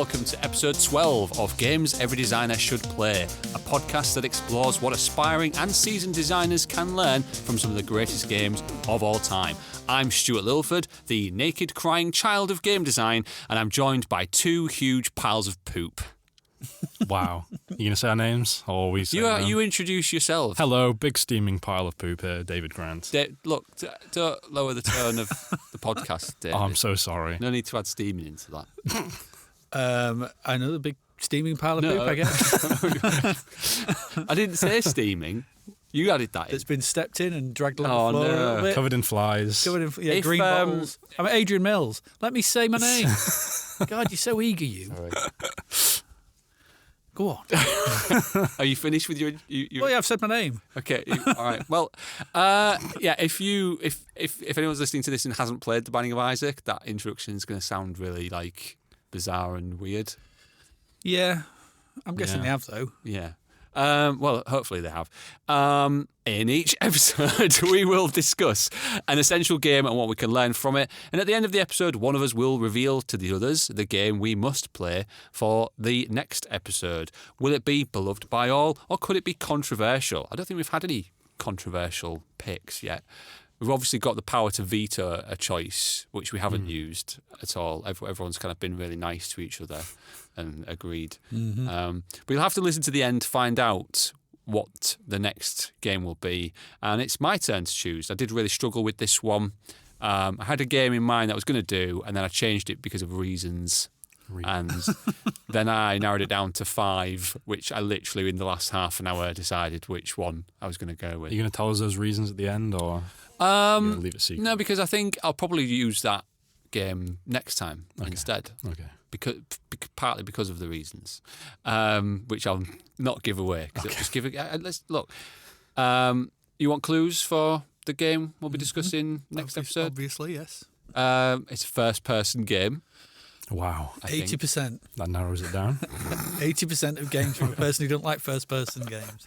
welcome to episode 12 of Games Every Designer Should Play, a podcast that explores what aspiring and seasoned designers can learn from some of the greatest games of all time. I'm Stuart Lilford, the naked crying child of game design, and I'm joined by two huge piles of poop. Wow. You going to say our names? Or we say You introduce yourself. Hello, big steaming pile of poop here, David Grant. Look, don't lower the tone of the podcast, David. Oh, I'm so sorry. No need to add steaming into that. Another big steaming pile of poop, I guess. I didn't say steaming. You added that in. It's been stepped in and dragged along the floor a little bit. Covered in flies. Covered in green bottles. I'm Adrian Mills. Let me say my name. God, you're so eager, you. All right. Go on. Are you finished with your? Well, yeah, I've said my name. Okay. All right. Well, yeah. If anyone's listening to this and hasn't played The Binding of Isaac, that introduction is going to sound really bizarre and weird. Yeah, I'm guessing they have though. Yeah. Well, hopefully they have. In each episode, we will discuss an essential game and what we can learn from it. And at the end of the episode, one of us will reveal to the others the game we must play for the next episode. Will it be beloved by all, or could it be controversial? I don't think we've had any controversial picks yet. We've obviously got the power to veto a choice, which we haven't used at all. Everyone's kind of been really nice to each other and agreed. Mm-hmm. But you'll have to listen to the end to find out what the next game will be. And it's my turn to choose. I did really struggle with this one. I had a game in mind that I was going to do, and then I changed it because of reasons. And then I narrowed it down to 5, which I literally, in the last half an hour, decided which one I was going to go with. Are you going to tell us those reasons at the end, or leave it secret? No, because I think I'll probably use that game next time instead. Okay. Partly because of the reasons, which I'll not give away. Because it'll just give it. Let's look. You want clues for the game we'll be discussing next episode? Obviously, yes. It's a first-person game. Wow. 80%. That narrows it down. 80% of games from a person who don't like first-person games.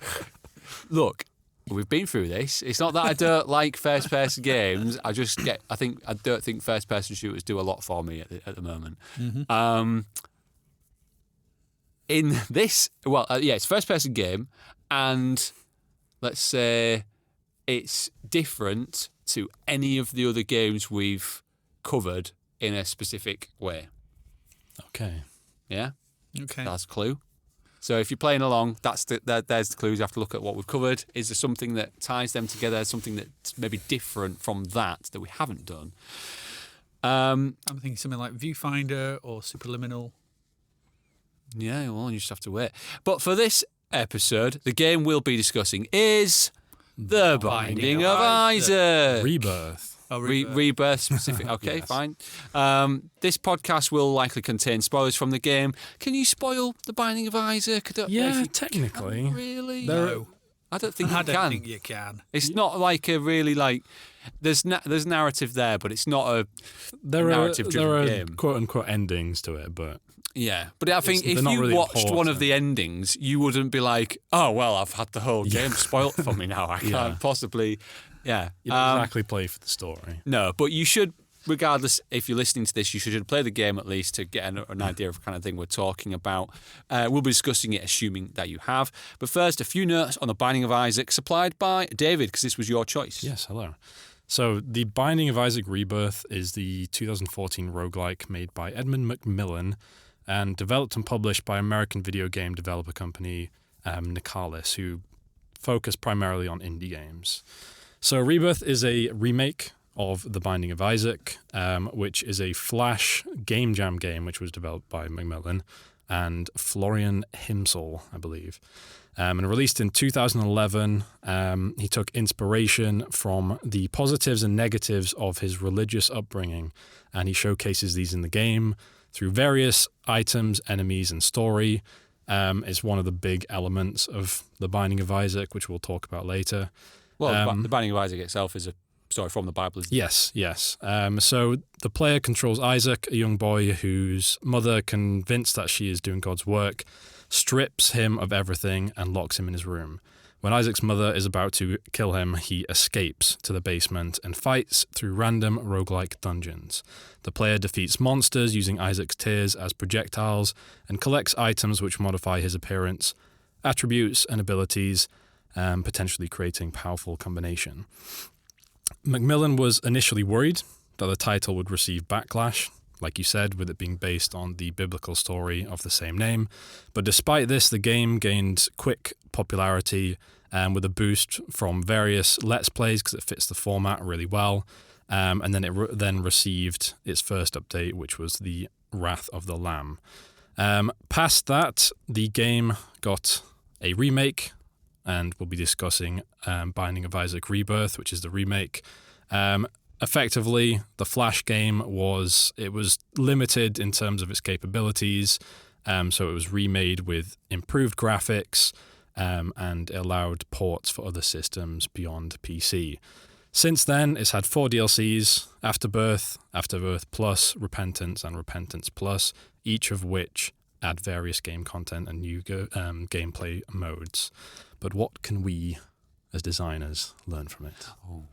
Look, we've been through this. It's not that I don't like first-person games. I don't think first-person shooters do a lot for me at the moment. Mm-hmm. In this, it's a first-person game, and let's say it's different to any of the other games we've covered in a specific way. Okay. Yeah? Okay. That's a clue. So if you're playing along, there's the clues. You have to look at what we've covered. Is there something that ties them together, something that's maybe different from that we haven't done? I'm thinking something like Viewfinder or Superliminal. Yeah, well, you just have to wait. But for this episode, the game we'll be discussing is The Binding of Isaac. Rebirth. Oh, Rebirth specific. Okay, Yes. fine. This podcast will likely contain spoilers from the game. Can you spoil The Binding of Isaac? I don't know if you technically. can, really? No. I don't think I you don't can. think you can. It's not like a really there's narrative there, but it's not a narrative-driven game. Quote-unquote endings to it, but... Yeah, but I think if they're not you really watched one of important. the endings, you wouldn't be like, oh, well, I've had the whole game spoilt for me now. I can't possibly... Yeah. You don't exactly play for the story. No, but you should, regardless, if you're listening to this, you should play the game at least to get an idea of the kind of thing we're talking about. We'll be discussing it, assuming that you have. But first, a few notes on The Binding of Isaac, supplied by David, because this was your choice. Yes, hello. So, The Binding of Isaac Rebirth is the 2014 roguelike made by Edmund Macmillan and developed and published by American video game developer company Nicalis, who focus primarily on indie games. So Rebirth is a remake of The Binding of Isaac, which is a Flash game jam game, which was developed by Macmillan and Florian Himsel, I believe. And released in 2011, he took inspiration from the positives and negatives of his religious upbringing, and he showcases these in the game through various items, enemies, and story. It's one of the big elements of The Binding of Isaac, which we'll talk about later. Well, The Binding of Isaac itself is a story from the Bible, isn't it? Yes. So the player controls Isaac, a young boy whose mother, convinced that she is doing God's work, strips him of everything and locks him in his room. When Isaac's mother is about to kill him, he escapes to the basement and fights through random roguelike dungeons. The player defeats monsters using Isaac's tears as projectiles and collects items which modify his appearance, attributes, and abilities, potentially creating powerful combination. Macmillan was initially worried that the title would receive backlash, like you said, with it being based on the biblical story of the same name. But despite this, the game gained quick popularity with a boost from various Let's Plays because it fits the format really well. And then it then received its first update, which was the Wrath of the Lamb. Past that, the game got a remake, and we'll be discussing Binding of Isaac Rebirth, which is the remake. Effectively, the Flash game was limited in terms of its capabilities, so it was remade with improved graphics, and it allowed ports for other systems beyond PC. Since then, it's had 4 DLCs, Afterbirth, Afterbirth Plus, Repentance, and Repentance Plus, each of which add various game content and new gameplay modes. But what can we, as designers, learn from it? Oh.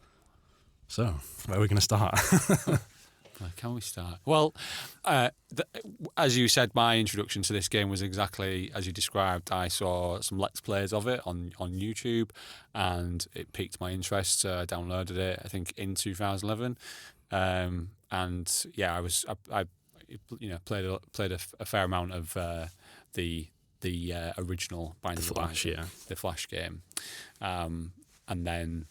So, where are we going to start? Where can we start? Well, as you said, my introduction to this game was exactly as you described. I saw some Let's Plays of it on YouTube, and it piqued my interest. I downloaded it, I think, in 2011, and yeah, I played a fair amount of the original Binding of Isaac, the Flash game, and then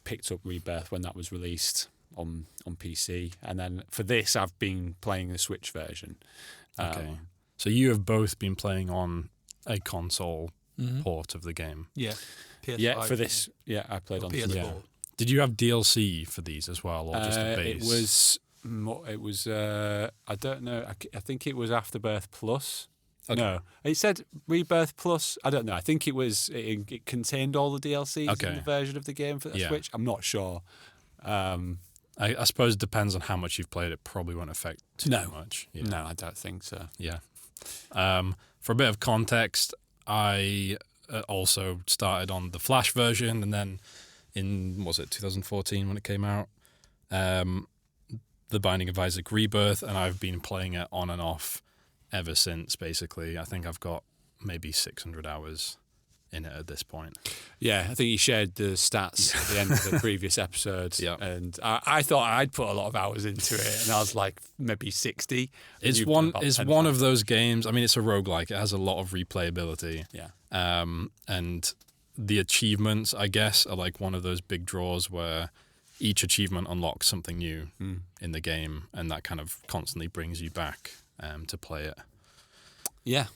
picked up Rebirth when that was released on PC, and then for this I've been playing the Switch version. Okay, so you have both been playing on a console port of the game. Yeah, PS5. Yeah, for this, I played on PS4. Yeah. Did you have DLC for these as well, or just a base? It was I don't know. I think it was Afterbirth Plus. Okay. No, it said Rebirth Plus. I don't know. I think it contained all the DLCs in the version of the game for the Switch. I'm not sure. I suppose it depends on how much you've played. It probably won't affect too much. Yeah. No, I don't think so. Yeah. For a bit of context, I also started on the Flash version, and then in, 2014 when it came out, the Binding of Isaac Rebirth, and I've been playing it on and off ever since, basically. I think I've got maybe 600 hours in it at this point. Yeah, I think you shared the stats at the end of the previous episode, and I thought I'd put a lot of hours into it, and I was like maybe 60. It's one of those games. I mean, it's a roguelike. It has a lot of replayability. Yeah. And the achievements, I guess, are like one of those big draws where each achievement unlocks something new in the game, and that kind of constantly brings you back to play it. Yeah.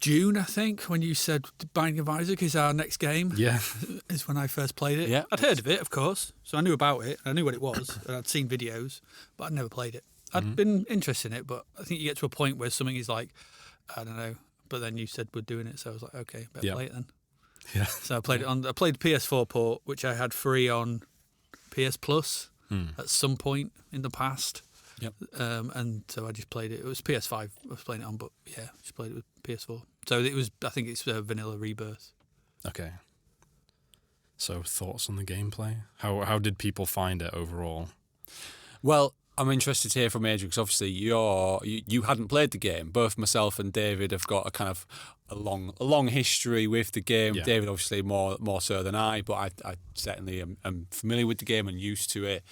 June, I think, when you said Binding of Isaac is our next game. Yeah. Is when I first played it. Yeah. I'd heard of it, of course, so I knew about it. I knew what it was, and I'd seen videos, but I'd never played it. I'd been interested in it, but I think you get to a point where something is like, I don't know. But then you said we're doing it, so I was like, okay, better play it then. Yeah. So I played it on. I played the PS4 port, which I had free on PS Plus at some point in the past. Yep. And so I just played it. It was PS5 I was playing it on, but yeah, just played it with PS4. So it was. I think it's vanilla Rebirth. Okay. So thoughts on the gameplay? How did people find it overall? Well, I'm interested to hear from Adrian, because obviously you hadn't played the game. Both myself and David have got a kind of a long history with the game. Yeah. David obviously more so than I, but I certainly am familiar with the game and used to it.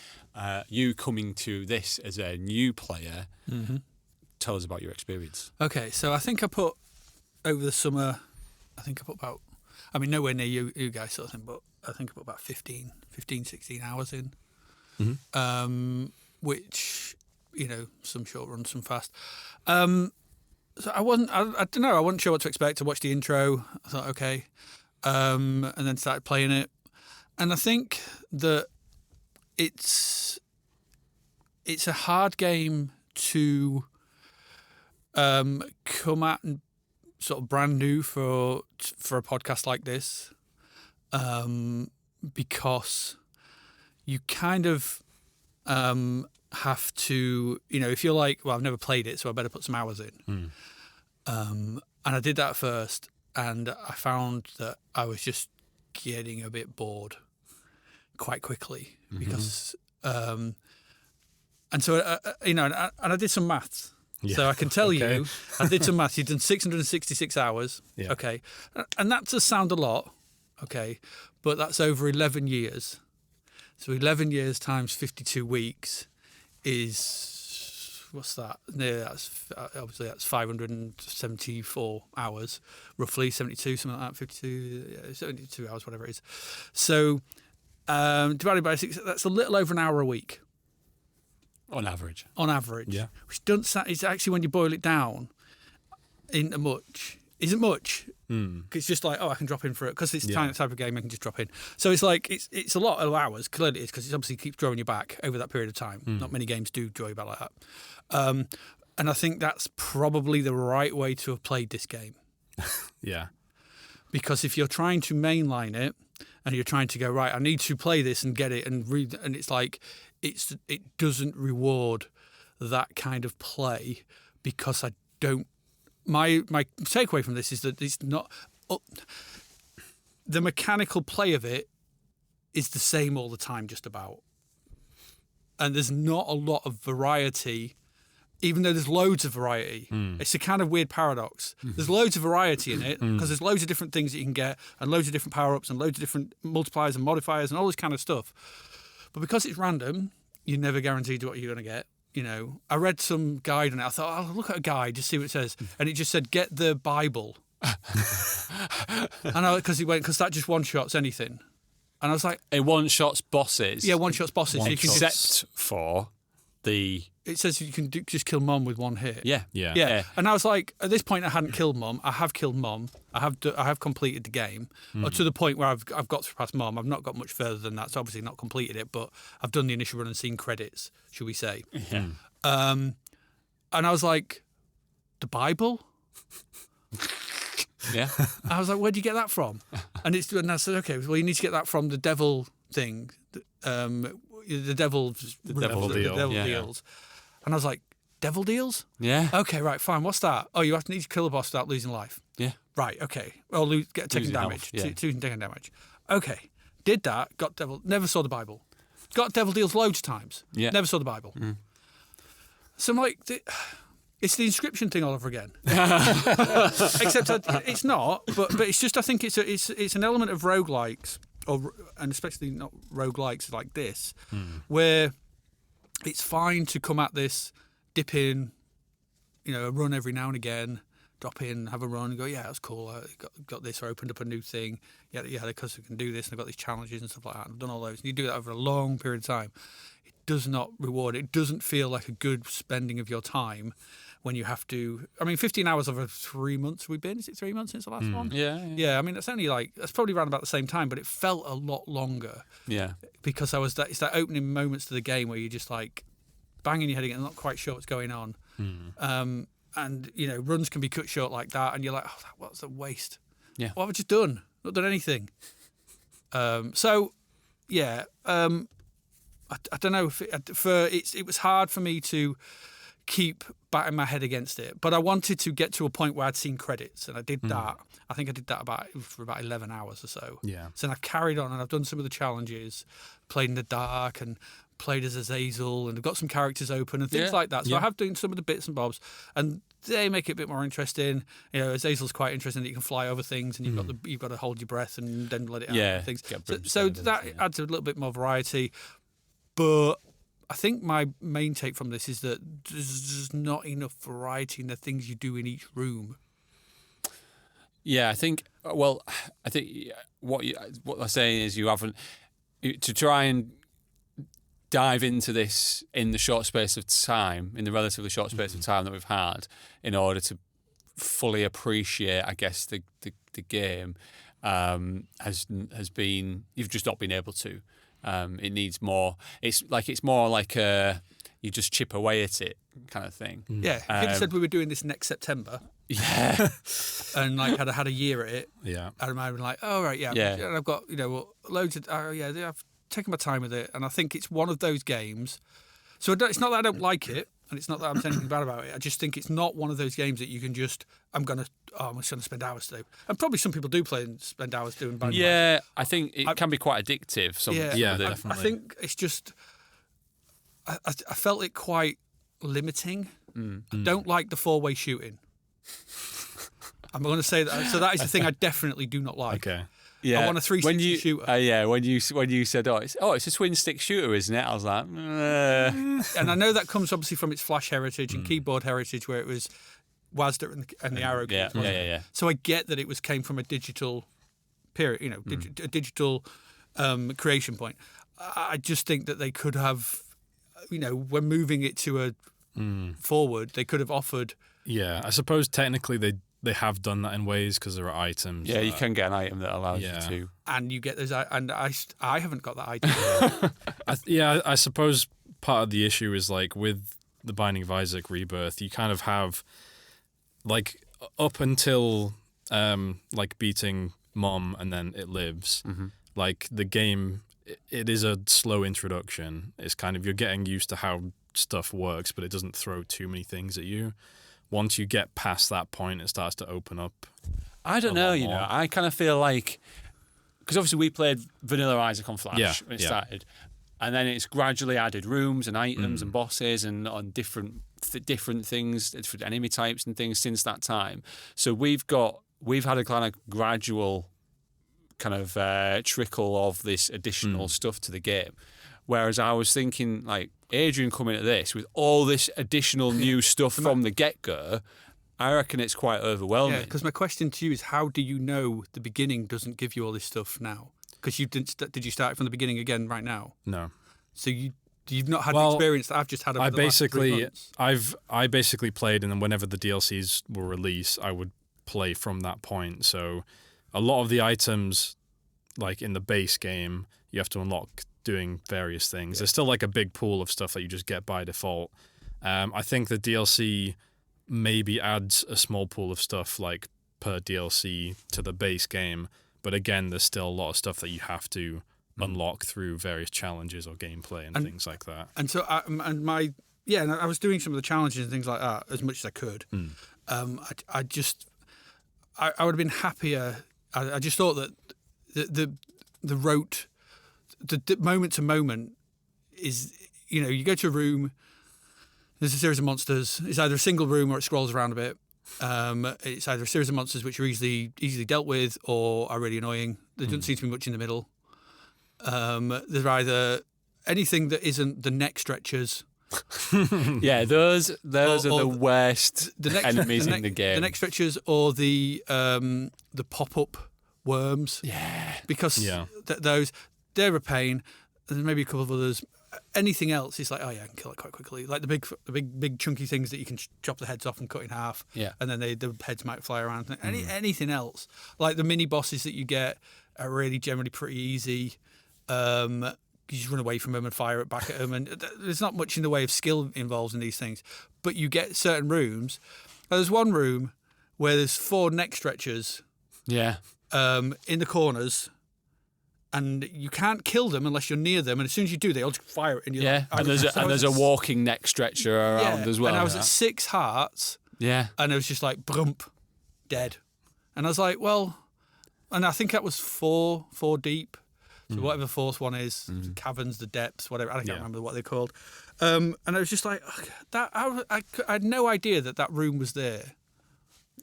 You coming to this as a new player, tell us about your experience. Okay, so I think I put over the summer. I think I put about. I mean, nowhere near you guys sort of thing, but I think I put about 15, 16 hours in. Which, some short runs, some fast. So I don't know, I wasn't sure what to expect. I watched the intro, I thought, okay, and then started playing it. And I think that it's a hard game to come at and sort of brand new for a podcast like this, because you kind of have to, if you're like, well, I've never played it, so I better put some hours in. And I did that first, and I found that I was just getting a bit bored quite quickly because, and so and I did some maths. Yeah. So I can tell Okay. you, I did some maths. You've done 666 hours. Yeah. Okay, and that does sound a lot. Okay, but that's over 11 years. So 11 years times 52 weeks is, what's that? Yeah, that's 574 hours, roughly 72, something like that. 72 hours, whatever it is. So divided by 6, that's a little over an hour a week. On average. On average. Yeah. Which doesn't, it's actually, when you boil it down, isn't much. It's just like, I can drop in for it because it's the type of game I can just drop in. So it's like it's a lot of hours. Clearly, it's because it obviously keeps drawing you back over that period of time. Not many games do draw you back like that. And I think that's probably the right way to have played this game. Yeah. Because if you're trying to mainline it and you're trying to go, right, I need to play this and get it and read, and it's like it doesn't reward that kind of play because I don't. My takeaway from this is that it's not the mechanical play of it is the same all the time, just about, and there's not a lot of variety. Even though there's loads of variety, it's a kind of weird paradox. There's loads of variety in it because there's loads of different things that you can get and loads of different power-ups and loads of different multipliers and modifiers and all this kind of stuff. But because it's random, you're never guaranteed what you're going to get. You know, I read some guide on it. I thought, I'll look at a guide, just see what it says. And it just said, get the Bible. And because that just one-shots anything. And I was like... It one-shots bosses. Yeah, one-shots bosses. So you can Except for the... It says you can just kill Mom with one hit. Yeah. Yeah. And I was like, at this point, I hadn't killed Mom. I have killed Mom. I have completed the game to the point where I've got past Mom. I've not got much further than that. So obviously not completed it, but I've done the initial run and seen credits, should we say? Yeah. And I was like, the Bible? Yeah. I was like, where'd you get that from? And I said, okay, well, you need to get that from the devil thing, the devil deal. Yeah. deals. And I was like, devil deals? Yeah. Okay, right, fine. What's that? Oh, you need to kill a boss without losing life. Yeah. Right, okay. Well, taking Losing damage. health, yeah. Taking damage. Okay. Did that, got devil, never saw the Bible. Got devil deals loads of times. Yeah. Never saw the Bible. So I'm like, it's the inscription thing all over again. Except it's not, but it's just, I think it's an element of roguelikes, and especially not roguelikes like this, where it's fine to come at this, dip in, a run every now and again, drop in, have a run, and go, yeah, that's cool. I got this, or opened up a new thing. Yeah, because I can do this, and I've got these challenges and stuff like that. And I've done all those. And you do that over a long period of time. It does not reward. It doesn't feel like a good spending of your time when you have to. I mean, 15 hours over 3 months we've been. Is it 3 months since the last one? Yeah. I mean, that's probably around about the same time, but it felt a lot longer. Yeah. Because it's that opening moments to the game where you're just like banging your head again, not quite sure what's going on. And runs can be cut short like that, and you're like, oh, what's a waste? Yeah. What have I just done? Not done anything. I don't know if it was hard for me to keep batting my head against it, but I wanted to get to a point where I'd seen credits, and I did that. I think I did that for about 11 hours or so. Yeah. So then I've carried on, and I've done some of the challenges, played in the dark, and played as Azazel, and I've got some characters open and things like that. So I have done some of the bits and bobs, and they make it a bit more interesting. Azazel's quite interesting that you can fly over things, and you've got to hold your breath and then let it out. And things. So that adds a little bit more variety. But I think my main take from this is that there's just not enough variety in the things you do in each room. Yeah, I think what they're saying is you haven't to try and dive into this in the short space of time, in the relatively short space of time that we've had, in order to fully appreciate, I guess, the game has been, you've just not been able to. It needs more. It's more like you just chip away at it kind of thing. Yeah, if you said we were doing this next September. Yeah. And I'd had a year at it. Yeah. And I'd been like, oh, right, yeah. And I've got, loads of, I've taken my time with it. And I think it's one of those games. So it's not that I don't like it, and it's not that I'm saying anything bad about it. I just think it's not one of those games that you can just, I'm going to I'm just going to spend hours to do. And probably some people do play and spend hours doing Binding of Yeah, I think it can be quite addictive. Yeah, I definitely. think it's just I felt it quite limiting. I don't like the 4-way shooting. I'm going to say that. So that is the thing I definitely do not like. Okay. Yeah, I want a 360 shooter. Yeah, when you said, it's a twin stick shooter, isn't it? I was like, And I know that comes obviously from its flash heritage and keyboard heritage, where it was WASD and the arrow keys. Yeah. So I get that it came from a digital period, a digital creation point. I just think that they could have, when moving it to a forward, they could have offered. Yeah, I suppose technically they have done that in ways because there are items. Yeah, you can get an item that allows you to. And you get those, and I haven't got that item. I suppose part of the issue is like with the Binding of Isaac Rebirth, you kind of have like up until like beating Mom and then It Lives, like the game, it is a slow introduction. It's kind of, you're getting used to how stuff works, but it doesn't throw too many things at you. Once you get past that point, it starts to open up. I don't know, I kind of feel like, because obviously we played Vanilla Isaac on Flash when it started, and then it's gradually added rooms and items and bosses and on different things, different enemy types and things since that time. So we've had a kind of gradual kind of trickle of this additional stuff to the game. Whereas I was thinking, like, Adrian coming at this with all this additional new stuff from the get-go, I reckon it's quite overwhelming. Yeah, because my question to you is, how do you know the beginning doesn't give you all this stuff now? Because you didn't. Did you start from the beginning again right now? No. So you've not had the experience that I've just had over the last 3 months. I basically played, and then whenever the DLCs were released, I would play from that point. So a lot of the items, like in the base game, you have to unlock doing various things. There's still like a big pool of stuff that you just get by default. I think the DLC maybe adds a small pool of stuff like per DLC to the base game, but again, there's still a lot of stuff that you have to unlock through various challenges or gameplay and things like that. And so I was doing some of the challenges and things like that as much as I could. I would have been happier. I just thought that the rote, the moment to moment is, you go to a room, there's a series of monsters. It's either a single room or it scrolls around a bit. It's either a series of monsters which are easily dealt with or are really annoying. There doesn't seem to be much in the middle. There's either anything that isn't the neck stretchers. Yeah, those are the worst enemies in the game. The neck stretchers or the pop-up worms. Yeah. Because they're a pain. There's maybe a couple of others. Anything else, it's like, I can kill it quite quickly. Like the big chunky things that you can chop the heads off and cut in half. Yeah. And then the heads might fly around. Anything else, like the mini bosses that you get, are really generally pretty easy. You just run away from them and fire it back at them, and there's not much in the way of skill involved in these things. But you get certain rooms. There's one room where there's 4 neck stretchers. Yeah. In the corners. And you can't kill them unless you're near them, and as soon as you do, they all just fire it in your Yeah, and there's a walking neck stretcher around as well. And I was at 6 hearts. Yeah. And it was just like, brump, dead. And I was like, well, and I think that was 4 deep. So whatever the 4th one is, the caverns, the depths, whatever. I can't remember what they're called. And I was just like, I had no idea that room was there.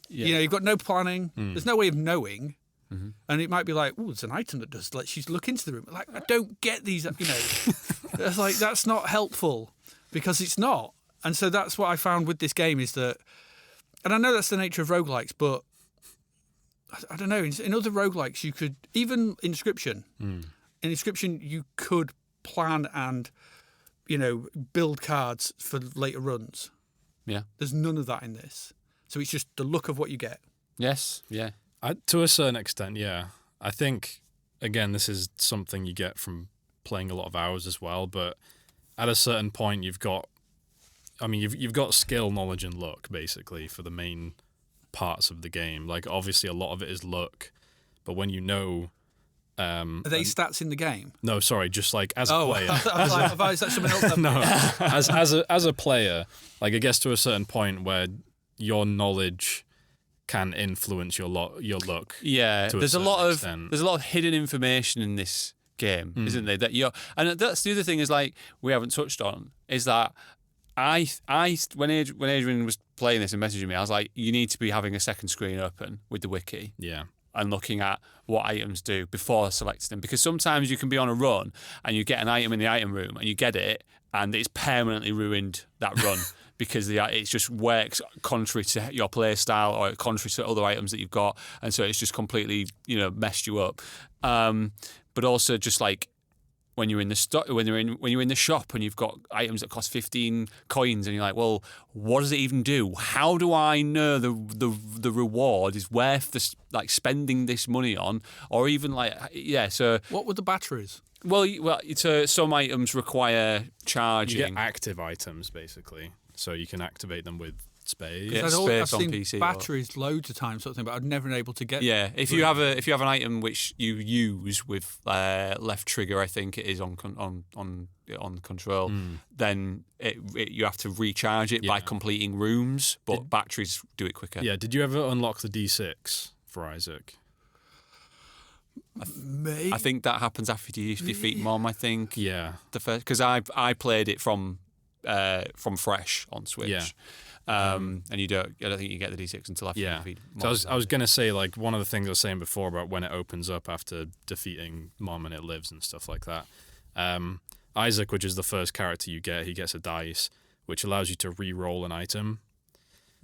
Yeah. You've got no planning. There's no way of knowing. And it might be like, oh, it's an item that does. Like, she's look into the room. Like, I don't get these. It's like, that's not helpful because it's not. And so that's what I found with this game is that, and I know that's the nature of roguelikes, but I don't know. In other roguelikes, you could even Inscription. In Inscription, you could plan and build cards for later runs. Yeah. There's none of that in this. So it's just the look of what you get. Yes. Yeah. To a certain extent, yeah. I think, again, this is something you get from playing a lot of hours as well, but at a certain point you've got skill, knowledge, and luck, basically, for the main parts of the game. Like, obviously a lot of it is luck, but when you know... Are they stats in the game? No, sorry, just like as a player. I was like, is that something else? No, as a player, like it gets to a certain point where your knowledge can influence your look. Yeah, to there's a certain lot extent. of hidden information in this game, isn't there? And that's the other thing is like we haven't touched on is that when Adrian was playing this and messaging me, I was like, you need to be having a second screen open with the wiki. Yeah. And looking at what items do before selecting them, because sometimes you can be on a run and you get an item in the item room and you get it and it's permanently ruined that run because it just works contrary to your play style or contrary to other items that you've got, and so it's just completely messed you up. But also just like when you're in the shop and you've got items that cost 15 coins and you're like, well, what does it even do? How do I know the reward is worth this, like spending this money on, or even so What were the batteries? well so some items require charging. You get active items basically, so you can activate them with space. Yeah. I've space on seen PC batteries loads of times, sort of thing, but I've never been able to get. Yeah, if you have an item which you use with left trigger, I think it is on control, then you have to recharge it by completing rooms, but batteries do it quicker. Yeah. Did you ever unlock the D6 for Isaac? I think that happens after you defeat Mom. I think. Yeah. The first, because I played it from fresh on Switch. Yeah. And I don't think you get the D6 until after you defeat Mom. So I was going to say, like, one of the things I was saying before about when it opens up after defeating Mom and it lives and stuff like that. Isaac, which is the first character you get, he gets a dice, which allows you to re-roll an item.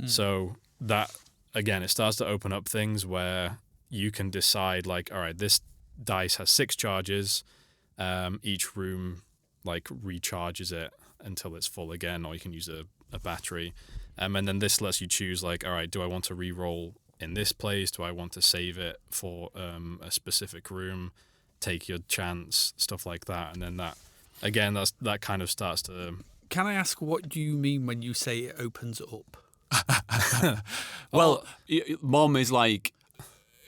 So that, again, it starts to open up things where you can decide, like, all right, this dice has 6 charges. Each room, like, recharges it until it's full again, or you can use a battery. And then this lets you choose, like, all right, do I want to re-roll in this place? Do I want to save it for a specific room? Take your chance, stuff like that. And then that kind of starts to... Can I ask, what do you mean when you say it opens up? Well, Mom is like...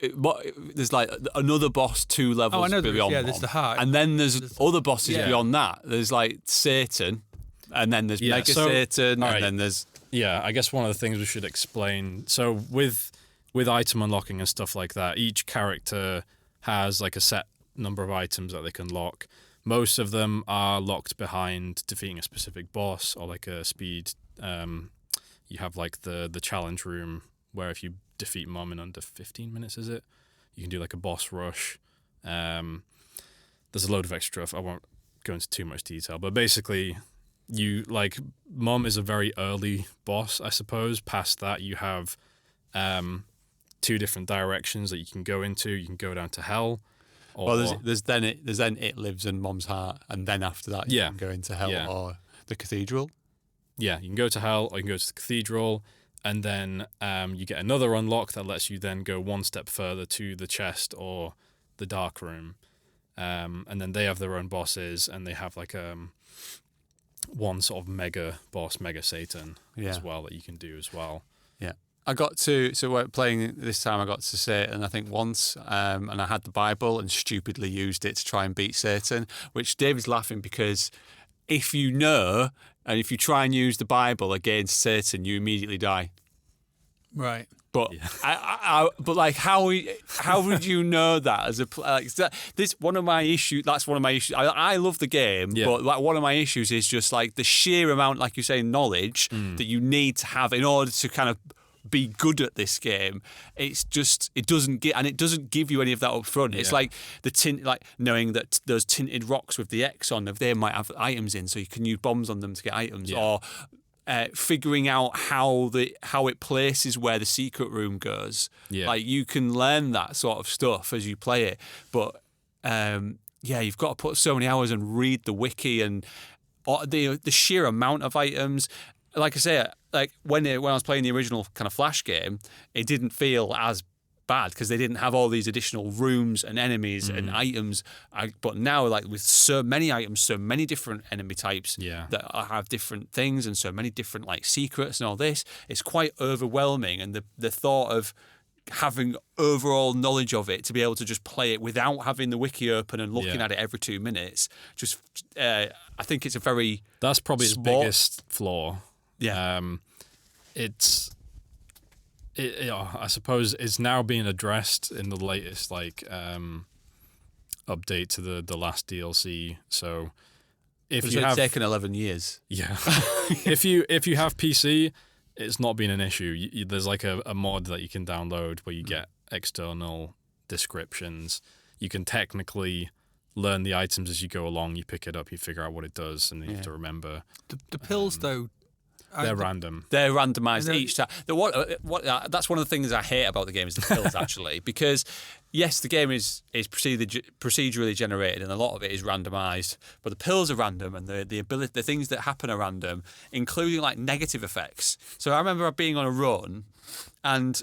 There's like another boss 2 levels beyond yeah, Mom. there's the heart. And then there's other bosses beyond that. There's like Satan, and then there's Mega Satan, and then there's... Yeah, I guess one of the things we should explain. So with item unlocking and stuff like that, each character has like a set number of items that they can lock. Most of them are locked behind defeating a specific boss or like a speed. You have like the challenge room where if you defeat Mom in under 15 minutes, is it? You can do like a boss rush. There's a load of extra stuff. I won't go into too much detail, but basically... Mom is a very early boss, I suppose. Past that, you have 2 different directions that you can go into. You can go down to hell. There's then it lives in Mom's heart, and then after that, you can go into hell or the cathedral. Yeah, you can go to hell, or you can go to the cathedral, and then you get another unlock that lets you then go one step further to the chest or the dark room, and then they have their own bosses, and they have like one sort of mega boss, Mega Satan, as well, that you can do as well. Yeah. I got to, so playing this time, I got to Satan, I think once, and I had the Bible and stupidly used it to try and beat Satan, which David's laughing because if you know, and if you try and use the Bible against Satan, you immediately die. Right. But but like how would you know that as a like this one of my issues? That's one of my issues. I love the game, but like one of my issues is just like the sheer amount, like you say, knowledge that you need to have in order to kind of be good at this game. It's just it doesn't give you any of that up front. It's like like knowing that those tinted rocks with the X on them, they might have items in, so you can use bombs on them to get items, or figuring out how it places where the secret room goes. Yeah. Like you can learn that sort of stuff as you play it, but you've got to put so many hours and read the wiki and the sheer amount of items. Like I say, like when I was playing the original kind of Flash game, it didn't feel as bad because they didn't have all these additional rooms and enemies and items. But now, like with so many items, so many different enemy types that have different things and so many different like secrets and all this, it's quite overwhelming. And the thought of having overall knowledge of it to be able to just play it without having the wiki open and looking at it every 2 minutes, just I think it's a very that's probably its biggest flaw. Yeah, I suppose it's now being addressed in the latest update to the last DLC. So if you have taken 11 years, if you have PC, it's not been an issue. There's like a mod that you can download where you get external descriptions. You can technically learn the items as you go along. You pick it up, you figure out what it does, and then you have to remember. The pills, though, they're random. They're randomised each time. That's one of the things I hate about the game is the pills, actually, because yes, the game is procedurally generated and a lot of it is randomised, but the pills are random and the things that happen are random, including like negative effects. So I remember being on a run and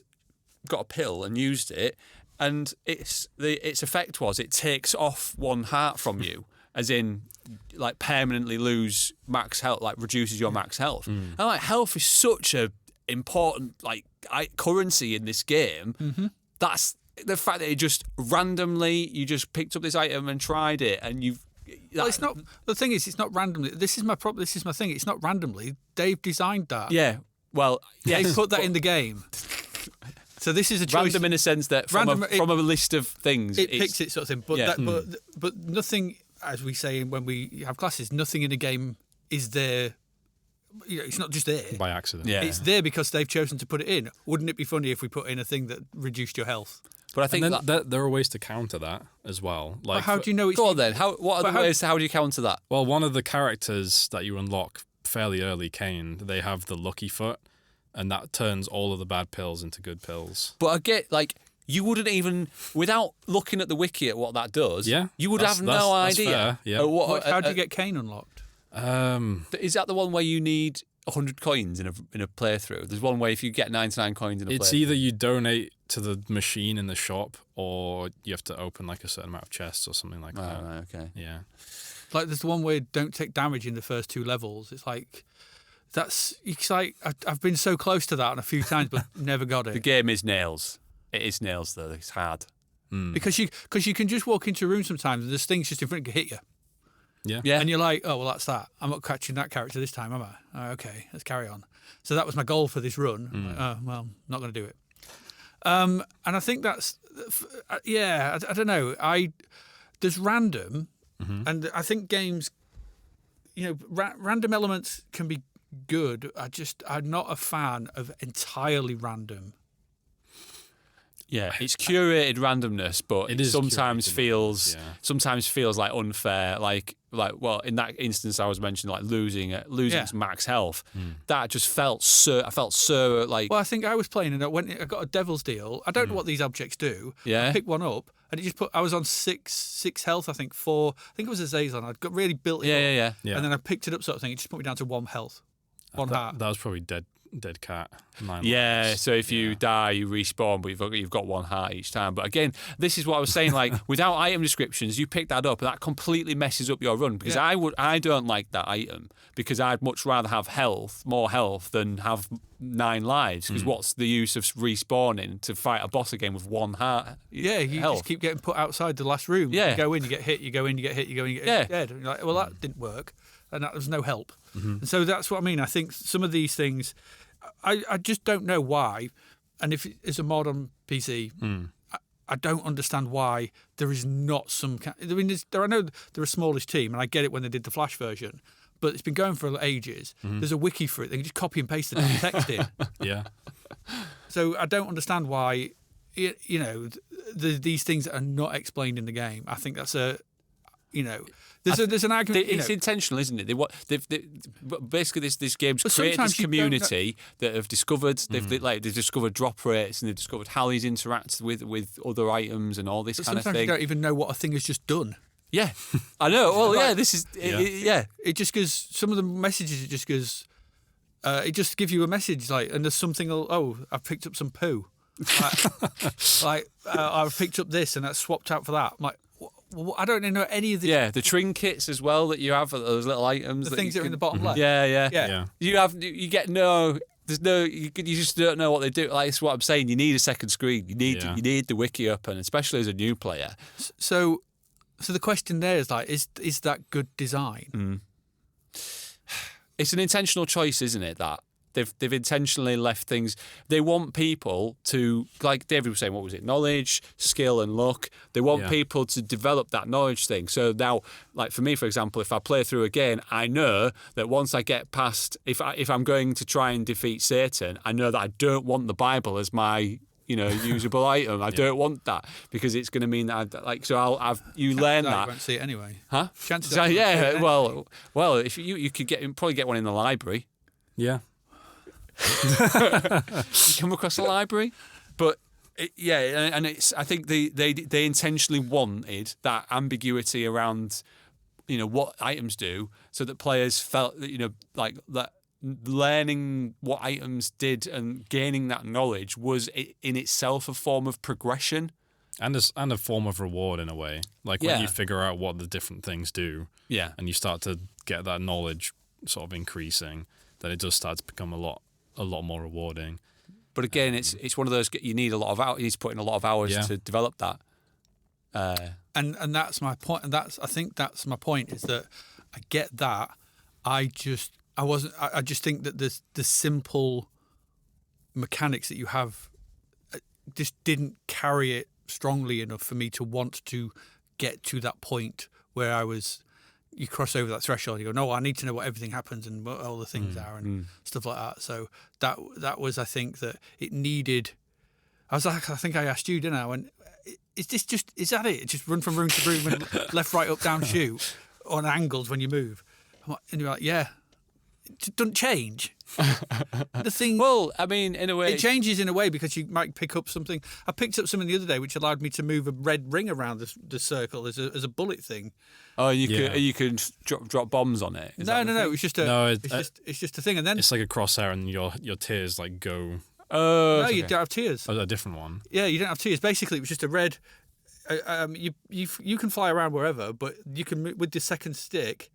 got a pill and used it, and its effect was it takes off one heart from you, as in like permanently lose max health, like reduces your max health. And like health is such a important like currency in this game. That's the fact that it just randomly you just picked up this item and tried it, and well, it's not. The thing is, it's not randomly. This is my problem. This is my thing. It's not randomly. They've designed that. Yeah. Well, they put that in the game. So this is a choice. Random in a sense that from a list of things, it picks it sort of thing. But but nothing, as we say when we have classes, nothing in a game is there. You know, it's not just there by accident. Yeah. It's there because they've chosen to put it in. Wouldn't it be funny if we put in a thing that reduced your health? But I think there are ways to counter that as well. Like, how do you know it's... Go on then. What are the ways? How do you counter that? Well, one of the characters that you unlock fairly early, Kane, they have the lucky foot, and that turns all of the bad pills into good pills. But I get, like, you wouldn't even, without looking at the wiki at what that does, you would have no idea. Fair, yeah. How do you get Kane unlocked? Is that the one where you need 100 coins in a playthrough? There's one way if you get 99 coins in a playthrough. It's either you donate to the machine in the shop or you have to open like a certain amount of chests or something like that. Right, okay. Yeah. Like there's the one where you don't take damage in the first 2 levels. It's like... It's like I've been so close to that a few times, but never got it. The game is nails. It is nails, though. It's hard. Because you can just walk into a room sometimes and there's things just in front of you hit you. Yeah. And you're like, oh, well, that's that. I'm not catching that character this time, am I? Oh, okay, let's carry on. So that was my goal for this run. Like, oh, well, not going to do it. And I think that's, I don't know. There's random, and I think games, random elements can be good. I'm not a fan of entirely random. Yeah, it's curated randomness, but it sometimes feels like unfair. Like well, in that instance I was mentioning, like losing max health, that just felt so. I felt so like. Well, I think I was playing and I got a devil's deal. I don't know what these objects do. Yeah, I picked one up and it just I was on six health. I think 4. I think it was a Zazon. I'd got really built it up. Yeah. And then I picked it up, sort of thing. It just put me down to 1 health, 1 heart. That was probably dead cat. 9 yeah, lives. so if you die, you respawn, but you've got 1 heart each time. But again, this is what I was saying. Like without item descriptions, you pick that up, and that completely messes up your run. Because I don't like that item because I'd much rather have more health than have 9 lives. Because what's the use of respawning to fight a boss again with 1 heart? Yeah, you just keep getting put outside the last room. Yeah, you go in, you get hit. You go in, you get hit. You go in, you get dead. And you're like, well, that didn't work, and that was no help. And so that's what I mean. I think some of these things. I just don't know why, and if it's a mod on PC, I don't understand why there is not some. I mean, I know they're a smallish team, and I get it when they did the Flash version, but it's been going for ages. There's a wiki for it; they can just copy and paste the text in. Yeah. So I don't understand why, these things are not explained in the game. I think that's There's an argument. It's intentional, isn't it? Basically, this game's created this community that have discovered they've discovered drop rates and they've discovered how these interact with other items and all this kind of thing. Sometimes you don't even know what a thing has just done. Yeah, I know. Well, this is It just gives some of the messages. It just gives. It just gives you a message and there's something. Oh, I've picked up some poo. I've picked up this and that's swapped out for that. I'm like. I don't know any of the... Yeah, the trinkets as well that you have, those little items. The things that are in the bottom left. Yeah. You get no... There's no... You just don't know what they do. Like, that's what I'm saying. You need a second screen. You need the wiki up, and especially as a new player. So the question there is, is that good design? It's an intentional choice, isn't it, that... they've intentionally left things. They want people to, like David was saying, what was it? Knowledge, skill, and luck. They want people to develop that knowledge thing. So now, like for me, for example, if I play through again, I know that once I get past, if I'm going to try and defeat Satan, I know that I don't want the Bible as my usable item. I don't want that because it's going to mean that you learn that. You won't see it anyway. Huh? Chances So, are you won't see it anyway. well, if you could probably get one in the library. Yeah. You come across a library, but and it's. I think they intentionally wanted that ambiguity around, what items do, so that players felt that like that. Learning what items did and gaining that knowledge was in itself a form of progression and a form of reward in a way. Like when you figure out what the different things do, and you start to get that knowledge sort of increasing, then it does start to become a lot more rewarding. But again, it's one of those you need a lot of hours. You need to put in a lot of hours to develop that. And that's my point. And I think that's my point is that I get that. I just think that the simple mechanics that you have just didn't carry it strongly enough for me to want to get to that point where you cross over that threshold. You go, no, I need to know what everything happens and what all the things are and stuff like that. So that was, I think, that it needed. I was like, I think I asked you, didn't I? When is that it? Just run from room to room and left, right, up, down, shoot on angles when you move. And you're like, yeah. It doesn't change. The thing. Well, I mean, in a way, it changes in a way because you might pick up something. I picked up something the other day which allowed me to move a red ring around the circle as a bullet thing. Oh, you could drop bombs on it. No. It was just it's just a thing, and then it's like a crosshair, and your tears like go. No, you don't have tears. Oh, a different one. Yeah, you don't have tears. Basically, it was just a red. You can fly around wherever, but you can with the second stick.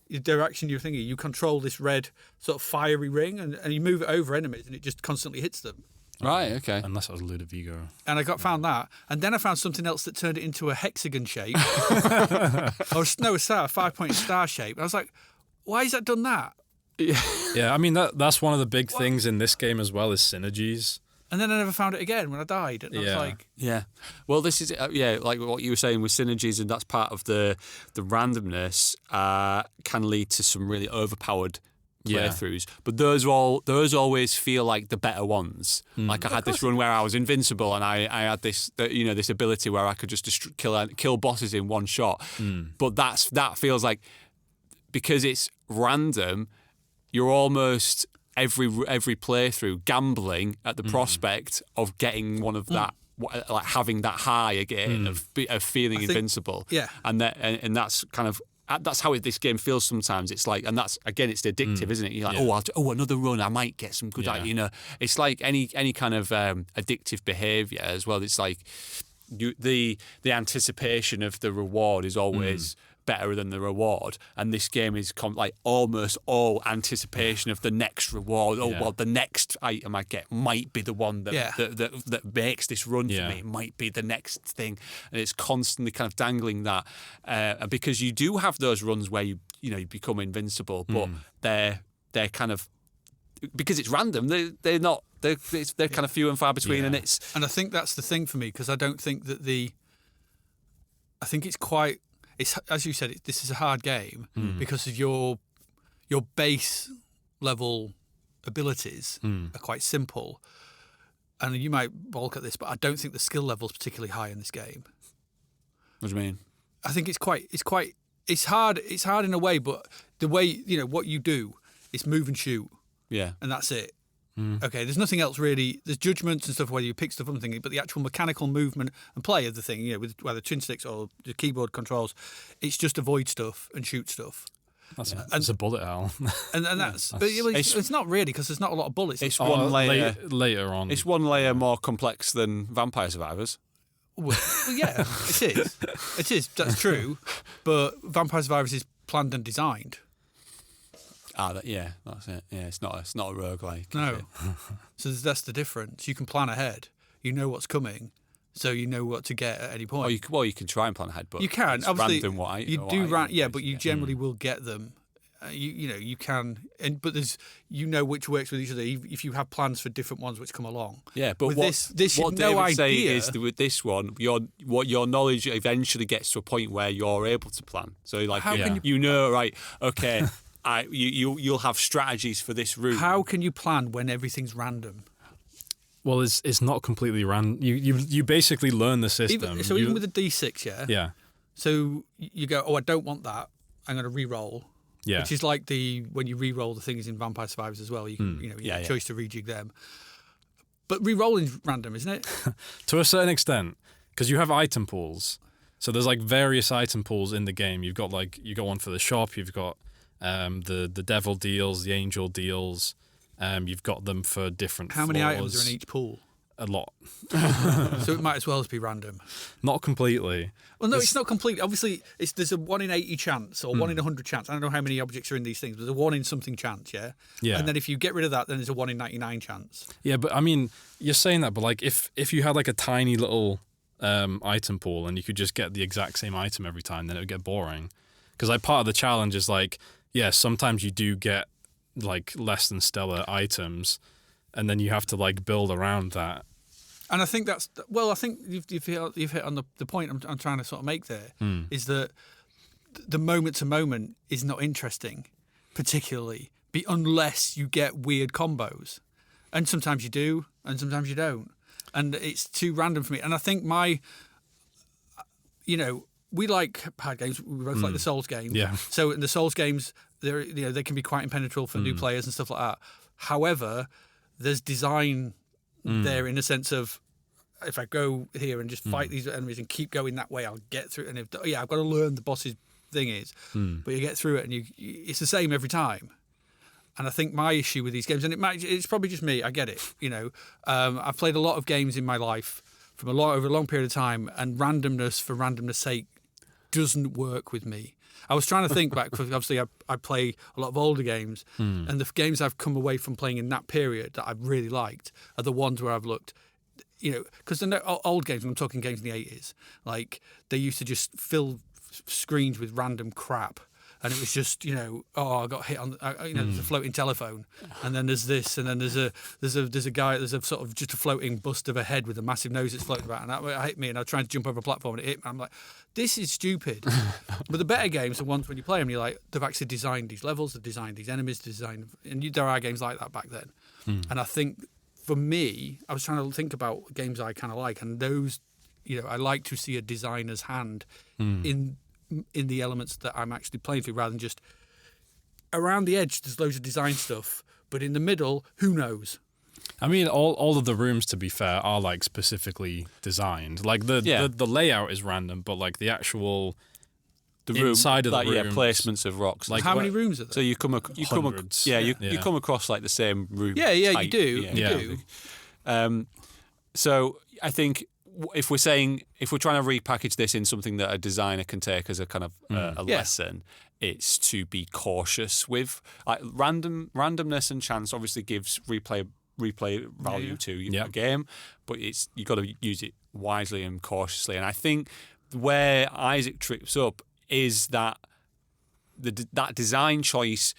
The direction you're thinking, you control this red sort of fiery ring, and you move it over enemies, and it just constantly hits them. Right. Okay. Unless it was Ludovico. And I found that, and then I found something else that turned it into a hexagon shape. A 5-point star shape. And I was like, why has that done that? Yeah. I mean that's one of the big things in this game as well is synergies. And then I never found it again when I died. And I was like... Yeah. Well, this is... like what you were saying with synergies, and that's part of the randomness can lead to some really overpowered playthroughs. But those always feel like the better ones. Like I had this run where I was invincible, and I had this this ability where I could just kill bosses in one shot. But that feels like, because it's random, you're almost... every playthrough gambling at the prospect of getting one of that, like having that high again of feeling invincible. Yeah, and that's kind of that's how this game feels sometimes. It's like, and that's again, it's addictive, isn't it? You're like, another run, I might get some good. It's like any kind of addictive behaviour as well. It's like the anticipation of the reward is always better than the reward, and this game is like almost all anticipation of the next reward. The next item I get might be the one that makes this run for me. It might be the next thing, and it's constantly kind of dangling that, because you do have those runs where you become invincible, but they're kind of, because it's random. They're not. They're kind of few and far between, and I think that's the thing for me, because I don't think that I think it's quite. It's, as you said, this is a hard game because of your base level abilities are quite simple, and you might balk at this, but I don't think the skill level is particularly high in this game. What do you mean? I think it's hard. It's hard in a way, but the way what you do is move and shoot, and that's it. Okay, there's nothing else really. There's judgments and stuff where you pick stuff up and thinking, but the actual mechanical movement and play of the thing, with whether twin sticks or the keyboard controls, it's just avoid stuff and shoot stuff. That's a bullet hell. and that's, but it's not really, because there's not a lot of bullets. It's one layer later on. It's one layer more complex than Vampire Survivors. Well, yeah, it is. It is. That's true. But Vampire Survivors is planned and designed. That's it. Yeah, it's not a roguelike. No. So that's the difference. You can plan ahead. You know what's coming, so you know what to get at any point. You can try and plan ahead, but you can. it's obviously random. But you generally will get them, you can, but there's which works with each other. If you have plans for different ones which come along. Yeah, but with what this what no David's saying idea. is that with this one, your knowledge eventually gets to a point where you're able to plan. So like How can right, okay, you'll have strategies for this route. How can you plan when everything's random? Well, it's not completely random. You basically learn the system. Even with a D6, yeah. So you go, oh, I don't want that. I'm going to re-roll. Yeah. Which is like when you re-roll the things in Vampire Survivors as well. You can, you have a choice to rejig them. But re-rolling's random, isn't it? To a certain extent, because you have item pools. So there's like various item pools in the game. You've got one for the shop. You've got the devil deals, the angel deals. You've got them for different. How many floors. items are in each pool? A lot. So it might as well be random. Not completely. Well, no, it's not complete. Obviously, there's a 1 in 80 chance or 1 in 100 chance. I don't know how many objects are in these things, but there's a 1 in something chance, yeah? Yeah. And then if you get rid of that, then there's a 1 in 99 chance. Yeah, but I mean, you're saying that, but like if you had like a tiny little item pool and you could just get the exact same item every time, then it would get boring. Because like part of the challenge is like, yeah, sometimes you do get like less than stellar items, and then you have to like build around that. And I think I think you've hit on the point I'm trying to sort of make there, is that the moment to moment is not interesting, particularly, unless you get weird combos. And sometimes you do, and sometimes you don't. And it's too random for me. And I think we like hard games. We both like the Souls games. Yeah. So in the Souls games, they can be quite impenetrable for new players and stuff like that. However, there's design there in the sense of, if I go here and just fight these enemies and keep going that way, I'll get through. And I've got to learn the boss's thing is, but you get through it, and it's the same every time. And I think my issue with these games, and it's probably just me, I get it. I've played a lot of games in my life over a long period of time, and randomness for randomness' sake doesn't work with me. I was trying to think back, because obviously I play a lot of older games, and the games I've come away from playing in that period that I've really liked are the ones where I've looked, because the old games, when I'm talking games in the 80s, like they used to just fill screens with random crap. And it was just, I got hit on, there's a floating telephone, and then there's this, and then there's a guy, there's a sort of just a floating bust of a head with a massive nose that's floating about, and that hit me, and I was trying to jump over a platform, and it hit me. I'm like, this is stupid. But the better games are ones when you play them, you're like, they've actually designed these levels, they've designed these enemies, there are games like that back then. And I think, for me, I was trying to think about games I kind of like, and those, I like to see a designer's hand in the elements that I'm actually playing through, rather than just around the edge there's loads of design stuff, but in the middle, who knows? I mean, all of the rooms, to be fair, are like specifically designed. Like the layout is random, but like the actual room, inside of the room, placements of rocks. Like how many rooms are there? So you come across like the same room. Yeah, type, you do. You do. So I think, if we're trying to repackage this in something that a designer can take as a kind of a lesson, it's to be cautious with randomness and chance. Obviously, gives replay value to your game, but you got to use it wisely and cautiously. And I think where Isaac trips up is that that design choice,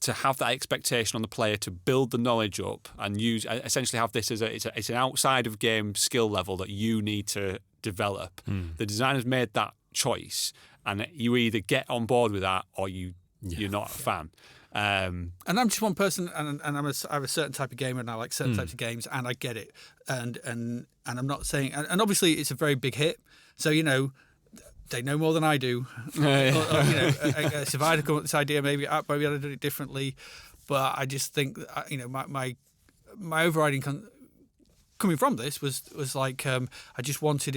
to have that expectation on the player to build the knowledge up and essentially have this as it's an outside of game skill level that you need to develop. The designer's made that choice, and you either get on board with that or you're not a fan. And I'm just one person, and I have a certain type of gamer, and I like certain types of games, and I get it. And I'm not saying, and obviously it's a very big hit, so they know more than I do. If I had come up with this idea, maybe I'd have done it differently. But I just think, my overriding coming from this was like, I just wanted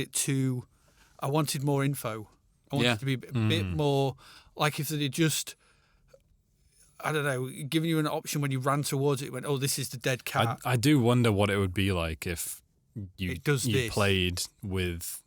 I wanted more info. I wanted it to be a bit more like if they just, I don't know, giving you an option when you ran towards it, went, oh, this is the dead cat. I do wonder what it would be like if you this. played with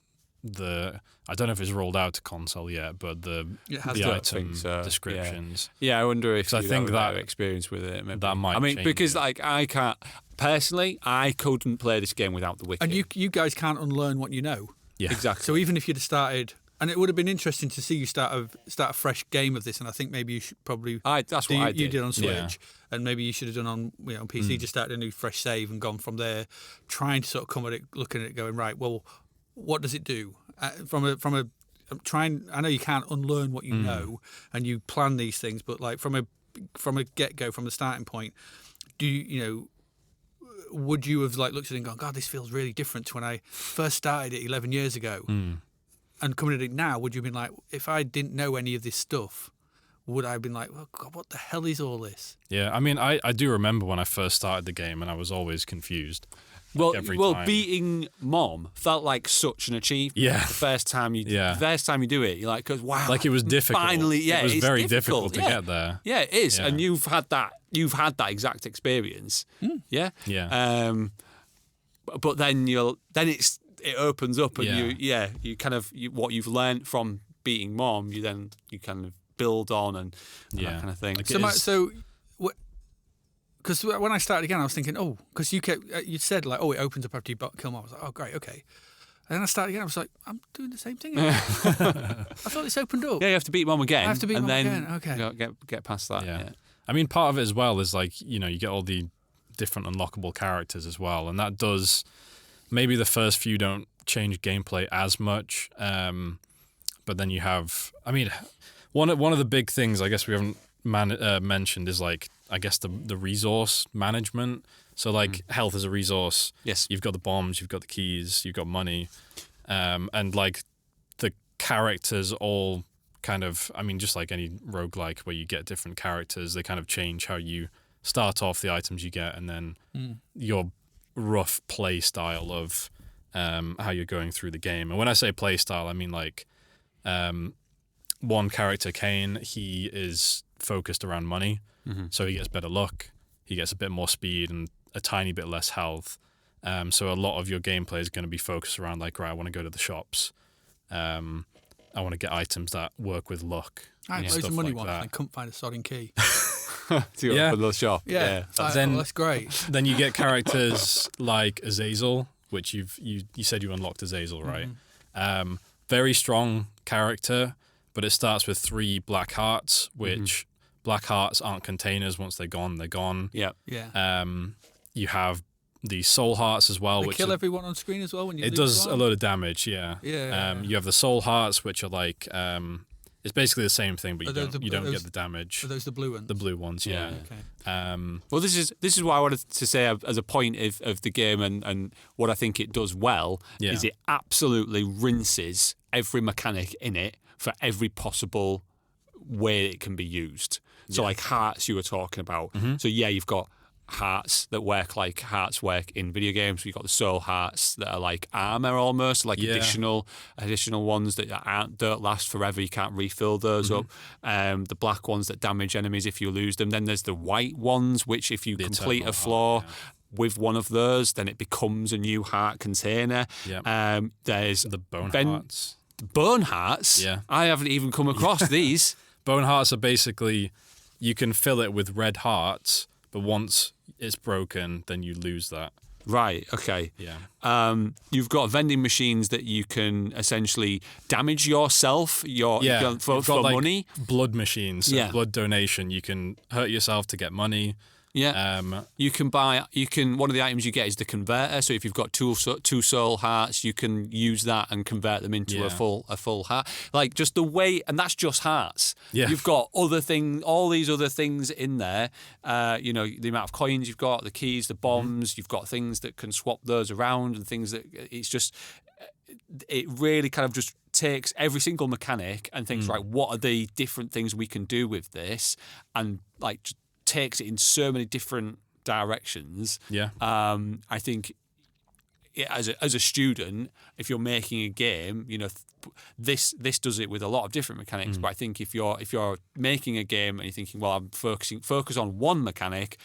I don't know if it's rolled out to console yet, but the item descriptions. Yeah, I wonder if I think that experience with it. Maybe. That might. Because like I can't personally, I couldn't play this game without the wiki. And you guys can't unlearn what you know. Yeah, exactly. So even if you'd have started And it would have been interesting to see you start a fresh game of this, and I think maybe you should probably. That's what I did. You did on Switch, Yeah. and maybe you should have done on on PC. Just started a new fresh save and gone from there, trying to sort of come at it, looking at it, going right. Well, what does it do from a trying? I know you can't unlearn what you know, and you plan these things, but like from a get go, from the starting point, would you have like looked at it and gone, God, this feels really different to when I first started it 11 years ago? And coming at it now, would you have been like, if I didn't know any of this stuff, would I have been like, oh God, what the hell is all this? Yeah, I mean, I do remember when I first started the game and I was always confused. Well, every time. beating Mom felt like such an achievement. Yeah. The first time you do it, you're like, because wow, Like it was difficult. Finally, yeah, it was it's very difficult to yeah. get there. Yeah, it is, Yeah. and you've had that exact experience. Yeah, Yeah. But then it opens up, and Yeah. you kind of what you've learned from beating Mom, you kind of build on and that kind of thing. Like Because when I started again, I was thinking, because you said like, it opens up after you kill Mom. I was like, oh great, okay. And then I started again. I was like, I'm doing the same thing again. I thought this opened up. Yeah, you have to beat Mom again. I have to beat and Mom then again. Okay. Get past that. Yeah. I mean, part of it as well is like, you get all the different unlockable characters as well. And that does, maybe the first few don't change gameplay as much. But then you have, I mean, one of the big things I guess we haven't mentioned is like, I guess the resource management. So like health is a resource. Yes. You've got the bombs, you've got the keys, you've got money. And like the characters all kind of, I mean, just like any roguelike where you get different characters, they kind of change how you start off, the items you get, and then your rough play style of how you're going through the game. And when I say play style, I mean like one character, Kane, he is focused around money. So he gets better luck, he gets a bit more speed and a tiny bit less health. So a lot of your gameplay is going to be focused around like, right, I want to go to the shops. I want to get items that work with luck. I had and loads of stuff money like once that. and I couldn't find a sodding key. For the shop. Yeah. Then- that's great. Then you get characters like Azazel, which you said you unlocked Azazel, right? Very strong character, but it starts with 3 black hearts, which black hearts aren't containers. Once they're gone, they're gone. Yeah. Yeah. You have the soul hearts as well, They which kill everyone on screen as well when you it lose does one? a load of damage. Yeah. Yeah. You have the soul hearts, which are like it's basically the same thing, but Are those you don't those- get the damage. Are those the blue ones? The blue ones, yeah. Okay. Well, this is what I wanted to say as a point of the game, and what I think it does well is it absolutely rinses every mechanic in it for every possible way it can be used. So like hearts you were talking about. So you've got hearts that work like hearts work in video games. You've got the soul hearts that are like armor almost, like additional ones that don't last forever. You can't refill those up. The black ones that damage enemies if you lose them. Then there's the white ones, which if you complete a floor with one of those, then it becomes a new heart container. There's The bone hearts. bone hearts. Yeah. I haven't even come across these. Bone hearts are basically, you can fill it with red hearts, but once it's broken, then you lose that. Right, okay. Yeah. You've got vending machines that you can essentially damage yourself for like money. Blood machines, so Yeah. blood donation. You can hurt yourself to get money. Yeah. You can one of the items you get is the converter. So if you've got two soul hearts, you can use that and convert them into a full heart. Like just the way, and that's just hearts. Yeah. You've got all these other things in there. The amount of coins you've got, the keys, the bombs, you've got things that can swap those around and things that it really kind of just takes every single mechanic and thinks, right, what are the different things we can do with this? And like just takes it in so many different directions. Yeah. I think as a student, if you're making a game, this does it with a lot of different mechanics. But I think if you're making a game and you're thinking, well, I'm focus on one mechanic,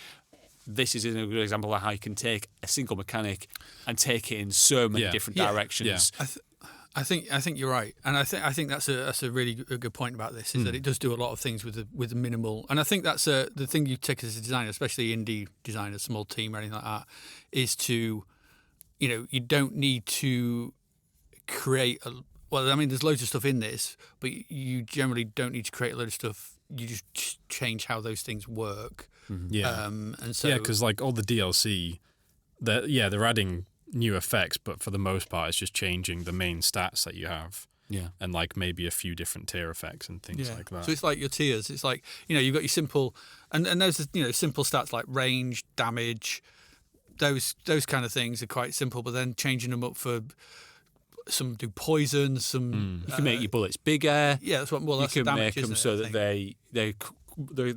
this is a good example of how you can take a single mechanic and take it in so many different directions. Yeah. I think you're right, and I think that's a really good point about this is that it does do a lot of things with the minimal, and I think that's the thing you take as a designer, especially indie designer, small team or anything like that, is to, you don't need to create well, I mean, there's loads of stuff in this, but you generally don't need to create a load of stuff. You just change how those things work. Yeah. And so because like all the DLC, they're adding new effects, but for the most part, it's just changing the main stats that you have. Yeah. And like maybe a few different tier effects and things like that. So it's like your tiers. It's like, you've got your simple, and those simple stats like range, damage, those kind of things are quite simple. But then changing them up for some do poison, some You can make your bullets bigger. yeah, that's what. Well, that's you can damage, make them isn't it, so I that think? they're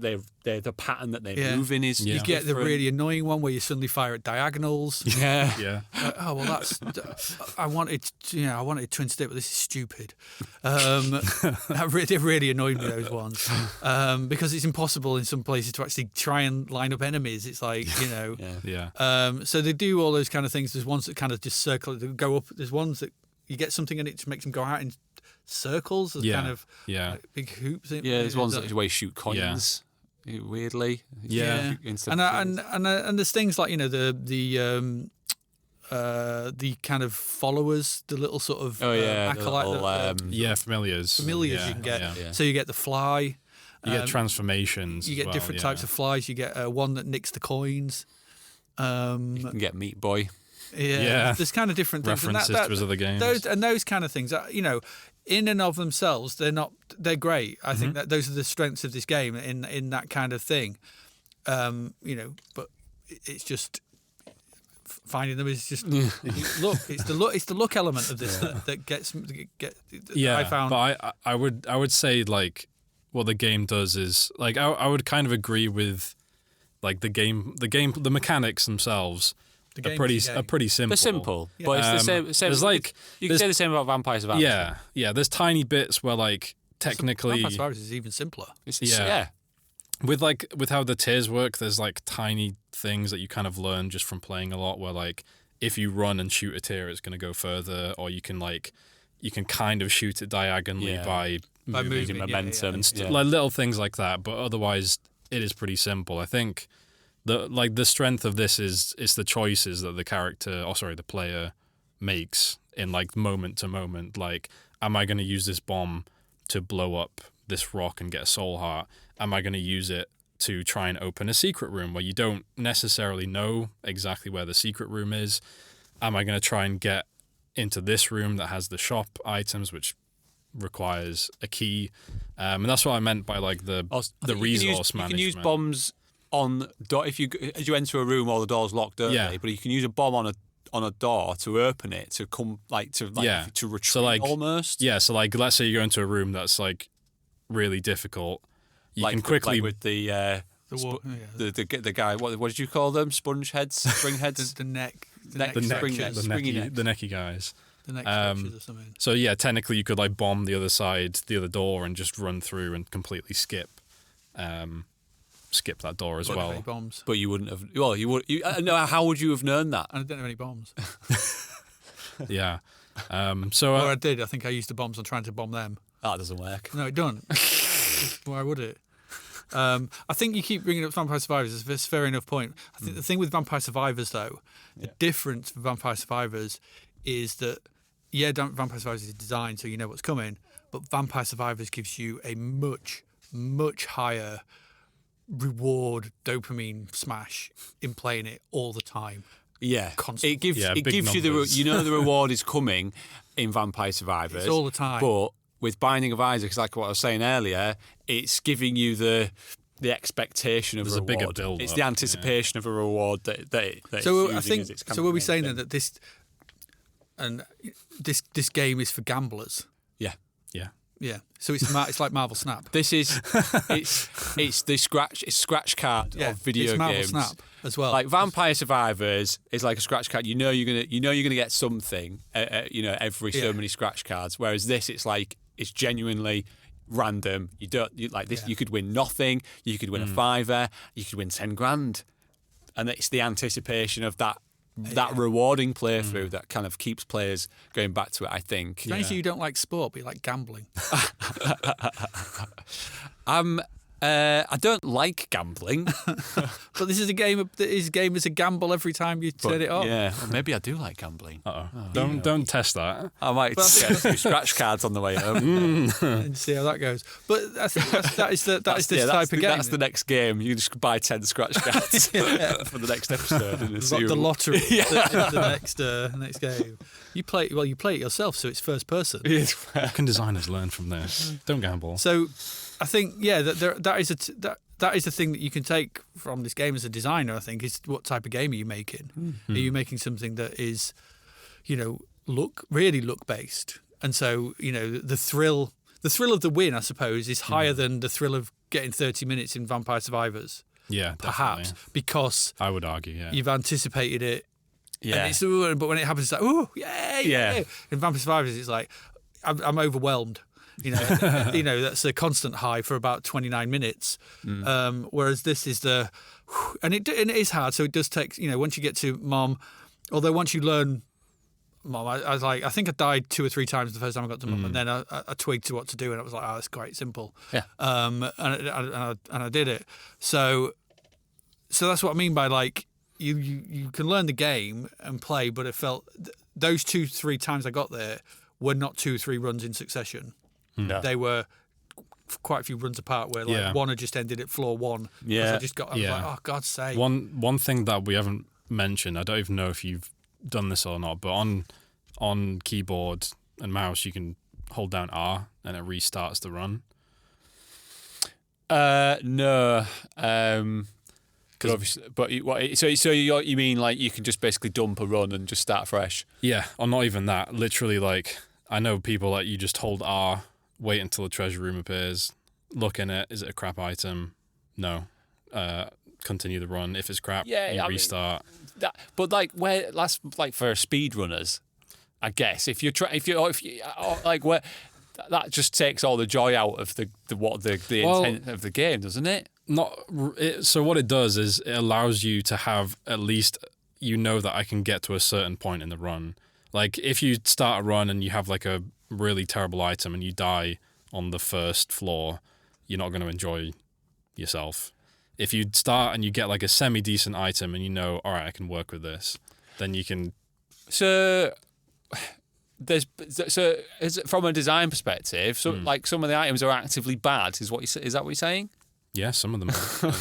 the pattern that they're Yeah. moving is. Yeah. You get the different. really annoying one where you suddenly fire at diagonals. Yeah. Yeah. Oh well, that's. I wanted twin stick, but this is stupid. They really annoyed me, those ones, because it's impossible in some places to actually try and line up enemies. It's like Yeah. So they do all those kind of things. There's ones that kind of just circle, they go up. There's ones that you get something and it just makes them go out in circles, as kind of like big hoops. Yeah, there's ones that where you shoot coins. Weirdly, Yeah. And there's things like the kind of followers, the little sort of acolyte, familiars. familiars you can get. So you get the fly. You get transformations. You get different types of flies. You get one that nicks the coins. You can get Meat Boy. Yeah. There's kind of different things. References to his other games. Those kind of things, in and of themselves, they're great. I think that those are the strengths of this game in that kind of thing. But it's just finding them is just look. It's the look element of this that gets I found. But I would say like what the game does is like I would kind of agree with like the mechanics themselves. Are pretty simple. They're simple, but it's the same. There's like you can say the same about Vampire Survivors. Yeah. There's tiny bits where like technically, Vampire Survivors is even simpler. With how the tiers work, there's like tiny things that you kind of learn just from playing a lot. Where like if you run and shoot a tier, it's going to go further, or you can kind of shoot it diagonally by moving momentum and like little things like that. But otherwise, it is pretty simple. I think. The strength of this is the choices that the player makes in like moment to moment. Like, am I going to use this bomb to blow up this rock and get a soul heart? Am I going to use it to try and open a secret room where you don't necessarily know exactly where the secret room is? Am I going to try and get into this room that has the shop items, which requires a key? And that's what I meant by like the resource management. You can use bombs on door if you enter a room or the door's locked early, but you can use a bomb on a door to open it to retreat so like almost. Yeah, so like let's say you go into a room that's like really difficult. You can quickly with the guy. What did you call them? Sponge heads, spring heads, the necky guys. The neck structures or something. So yeah, technically you could like bomb the other side, the other door, and just run through and completely skip that door as well. Bombs. But you wouldn't have. Well, you would. No, how would you have known that? I don't have any bombs. Yeah. Or I did. I think I used the bombs on trying to bomb them. That doesn't work. No, it doesn't. Why would it? I think you keep bringing up Vampire Survivors. It's a fair enough point. I think the thing with Vampire Survivors, though, the difference for Vampire Survivors is that, Vampire Survivors is designed so you know what's coming, but Vampire Survivors gives you a much, much higher reward dopamine smash in playing it all the time. Yeah, constantly. It gives you the reward is coming in Vampire Survivors. It's all the time. But with Binding of Isaac, it's like what I was saying earlier, it's giving you the expectation of a reward. Bigger build. It's the anticipation of a reward that so it's I think as its so. We'll be saying then that this game is for gamblers. Yeah, so it's like Marvel Snap. This is it's the scratch card of video it's Marvel games. Snap as well. Like Vampire Survivors is like a scratch card. You're gonna get something. Every so many scratch cards. Whereas this, it's genuinely random. You could win nothing. You could win a $5. You could win 10 grand, and it's the anticipation of that rewarding playthrough that kind of keeps players going back to it, I think. Strangely, you don't like sport, but you like gambling. I don't like gambling. But this is a game. This game is a gamble every time you turn it on. Yeah, well, maybe I do like gambling. Don't test that. I might get a few scratch cards on the way home. And see how that goes. But that is this type of game. That's the next game. You just buy 10 scratch cards for the next episode. And The lottery. the next game. You play it yourself, so it's first person. What can designers learn from this? Don't gamble. So, I think that is a thing that you can take from this game as a designer. I think is what type of game are you making? Are you making something that is, look based? And so the thrill of the win, I suppose, is higher than the thrill of getting 30 minutes in Vampire Survivors. Yeah, perhaps because I would argue, you've anticipated it. Yeah. And but when it happens, it's like, oh, yay! Yeah. In Vampire Survivors, it's like, I'm overwhelmed. That's a constant high for about 29 minutes. Whereas this is and it is hard. So it does take, once you get to Mom, although once you learn Mom, I was like, I think I died 2 or 3 times the first time I got to Mom, and then I twigged to what to do, and I was like, oh, it's quite simple. Yeah. And I did it. So that's what I mean by like, you can learn the game and play, but it felt those 2-3 times I got there were not 2-3 runs in succession. No. They were quite a few runs apart where one had just ended at floor 1. Yeah. I was like, oh, God's sake. One thing that we haven't mentioned, I don't even know if you've done this or not, but on keyboard and mouse you can hold down R and it restarts the run. No. So you mean like you can just basically dump a run and just start fresh? Yeah, or not even that. Literally, like I know people that you just hold R, wait until the treasure room appears, look in it. Is it a crap item? No. Continue the run. If it's crap, restart. But like that's like for speedrunners, I guess. If you like where that just takes all the joy out of the intent of the game, doesn't it? So what it does is it allows you to have at least that I can get to a certain point in the run. Like if you start a run and you have like a really terrible item and you die on the first floor, you're not going to enjoy yourself. If you start and you get like a semi-decent item and all right, I can work with this, then you can... So from a design perspective, like some of the items are actively bad, is that what you're saying? Yeah, some of them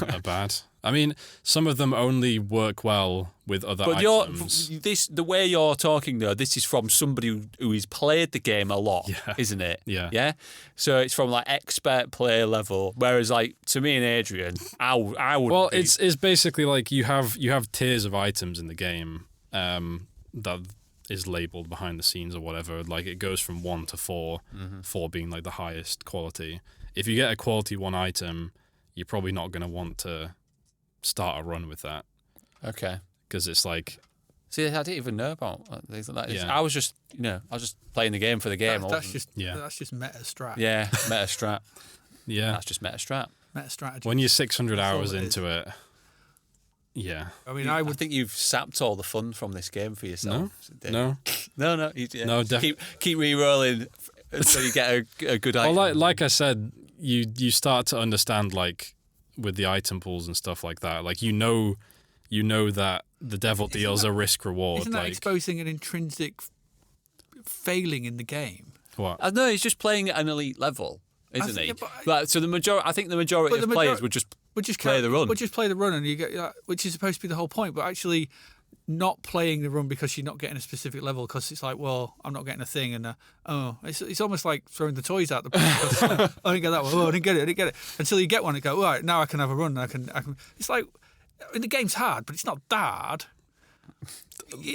are bad. I mean, some of them only work well with other items. The way you're talking though, this is from somebody who has played the game a lot, isn't it? Yeah. Yeah. So it's from like expert player level, whereas like to me and Adrian, I would. Well, it's basically like you have tiers of items in the game that is labeled behind the scenes or whatever. Like it goes from 1 to 4, 4 being like the highest quality. If you get a quality 1 item, you're probably not going to want to start a run with that. Okay. Because it's like... See, I didn't even know about things like that. Yeah. I was just playing the game for the game. That's just meta strat. Yeah, meta strat. Yeah. That's just meta strat. Meta strategy. When you're 600 hours into it, yeah. I mean, I think you've sapped all the fun from this game for yourself. No. No. No, keep re-rolling until you get a good item. Well, like I said, you start to understand, like, with the item pools and stuff like that. Like, you know that the devil deals a risk reward. Isn't that exposing an intrinsic failing in the game? What? No, he's just playing at an elite level, isn't he? So I think the majority of players would just play the run. Would just play the run, and you get, which is supposed to be the whole point. But actually, not playing the run because you're not getting a specific level, because it's like, well, I'm not getting a thing, and it's almost like throwing the toys out the because, I didn't get that one. Oh, I didn't get it. Until you get one and go, all right, now I can have a run. I can. It's like, I mean, the game's hard, but it's not that hard.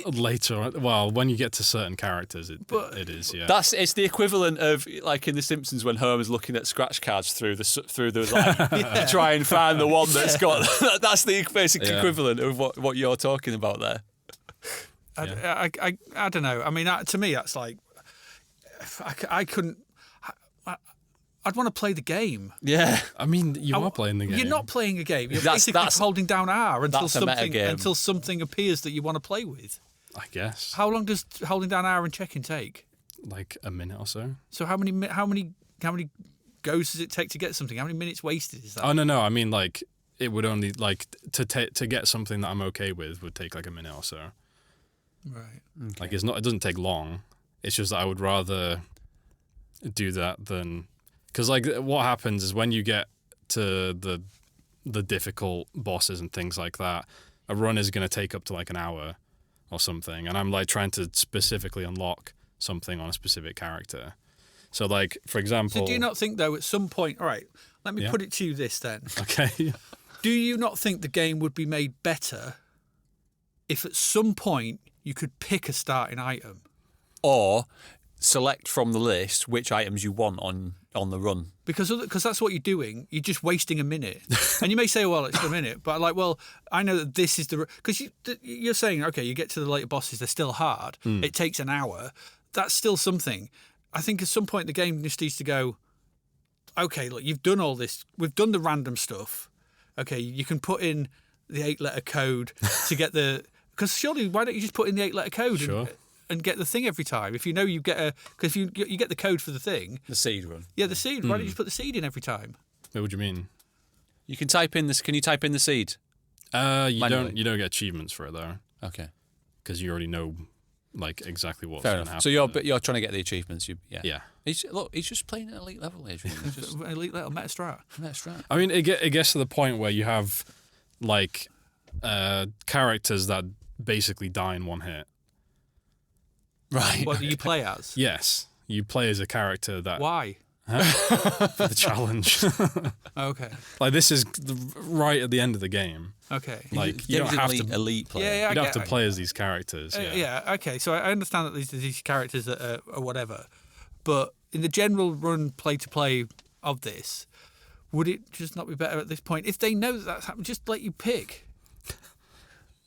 Later, well, when you get to certain characters, it is. Yeah, it's the equivalent of like in The Simpsons when Homer's looking at scratch cards through the line to try and find the one that's got. That's the basic equivalent of what you're talking about there. I don't know. I mean, to me, that's like I couldn't. I'd want to play the game. Yeah, I mean, you are playing the game. You're not playing a game. You're basically holding down R until something appears that you want to play with. I guess. How long does holding down R and checking take? Like a minute or so. So how many goes does it take to get something? How many minutes wasted is that? Oh no, I mean like it would only like to get something that I'm okay with would take like a minute or so. Right. Okay. Like it doesn't take long. It's just that I would rather do that than because like what happens is when you get to the difficult bosses and things like that, a run is going to take up to like an hour or something, and I'm like trying to specifically unlock something on a specific character. So like for example, So do you not think though at some point? All right, let me put it to you this then. Okay. Do you not think the game would be made better if at some point you could pick a starting item? Or select from the list which items you want on the run. Because that's what you're doing. You're just wasting a minute. And you may say, well, it's a minute. But like, well, I know that this is the... Because you're saying, okay, you get to the later bosses, they're still hard. It takes an hour. That's still something. I think at some point the game just needs to go, okay, look, you've done all this. We've done the random stuff. Okay, you can put in the 8-letter code to get the... Because surely, why don't you just put in the 8-letter code and get the thing every time? If you know you get a... Because you get the code for the thing. The seed run. Yeah, the seed. Why don't you just put the seed in every time? What do you mean? You can type in this. Can you type in the seed? You Manually. don't get achievements for it though, Okay. because you already know like exactly what's Fair going to enough. happen. So you're trying to get the achievements. Yeah. He's just playing at elite level, Adrian. He's just Elite little meta strat. that's right. I mean, it gets to the point where you have like characters that basically die in one hit. Right. What do you play as? Yes, you play as a character that Why? for the challenge. Okay. Like this is right at the end of the game. Okay. Like you don't have to elite player. Yeah, you don't I have to get- play as these characters. Yeah. Okay. So I understand that these characters are whatever, but in the general run play to play of this, would it just not be better at this point if they know that that's happening? Just let you pick.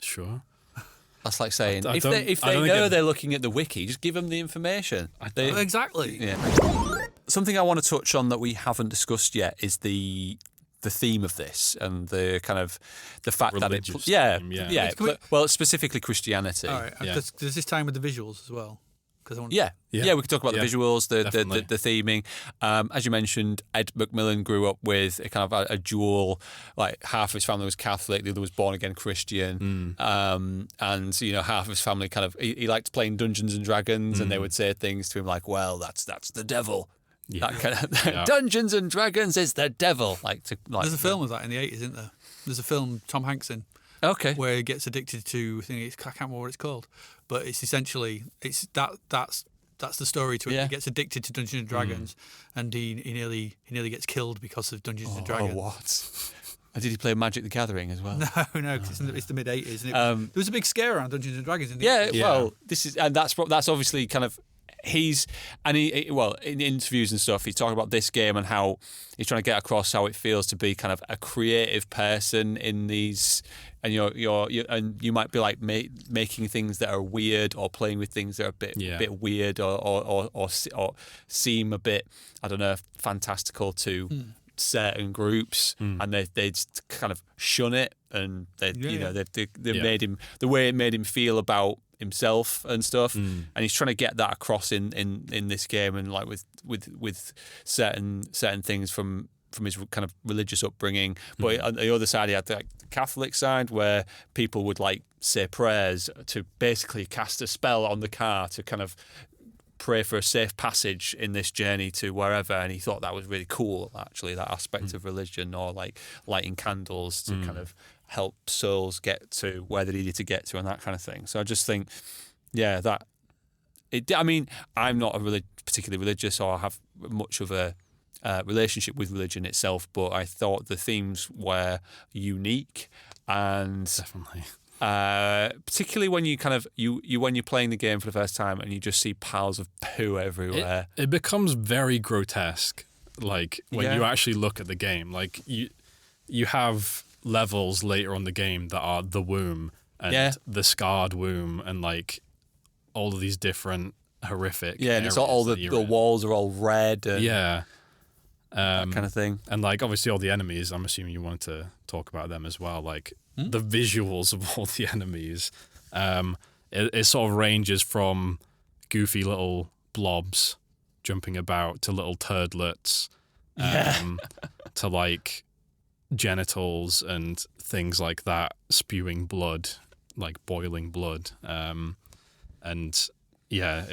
Sure. That's like saying I if don't- they I don't think know it- they're looking at the wiki, just give them the information. Exactly. Yeah. Something I want to touch on that we haven't discussed yet is the theme of this and the kind of the fact Religious that it theme, yeah. Can we- well specifically Christianity. All right. Yeah. Does this time with the visuals as well? Because I want. Yeah. Yeah. We could talk about Yeah, the visuals, the definitely. theming. As you mentioned, Ed McMillan grew up with a kind of a dual, like half of his family was Catholic, the other was born again Christian, and half of his family kind of he liked playing Dungeons and Dragons, and they would say things to him like, "Well, that's the devil." Yeah. That kind of Yeah. Dungeons and Dragons is the devil. There's a film of that in the 80s, isn't there? There's a film Tom Hanks in Okay. where he gets addicted to. I can't remember what it's called, but it's essentially that's the story to it. Yeah. He gets addicted to Dungeons and Dragons, and he nearly gets killed because of Dungeons and Dragons. Oh, what? And did he play Magic the Gathering as well? No, because it's the mid '80s, and there was a big scare around Dungeons and Dragons. In the Yeah, 80s. well, that's obviously kind of he in interviews and stuff he's talking about this game and how he's trying to get across how it feels to be kind of a creative person in these, and you might be like making things that are weird or playing with things that are a bit weird or seem a bit, I don't know, fantastical to certain groups, and they just kind of shun it, and they made him the way it made him feel about himself and stuff, and he's trying to get that across in this game, and like with certain things from his kind of religious upbringing. But on the other side, he had the Catholic side where people would like say prayers to basically cast a spell on the car to kind of pray for a safe passage in this journey to wherever, and he thought that was really cool, actually, that aspect of religion, or like lighting candles to kind of help souls get to where they needed to get to and that kind of thing. So I just think, I mean, I'm not particularly religious or have much of a relationship with religion itself, but I thought the themes were unique, and Definitely. particularly when you kind of when you're playing the game for the first time and you just see piles of poo everywhere. It becomes very grotesque, like when Yeah. you actually look at the game. Like you have levels later on the game that are the womb and the scarred womb, and like all of these different horrific. Yeah, and it's all areas that the you're in. walls are all red and that kind of thing. And like obviously all the enemies, I'm assuming you wanted to talk about them as well. Like the visuals of all the enemies, it sort of ranges from goofy little blobs jumping about to little turdlets to like genitals and things like that, spewing blood, like boiling blood, and yeah,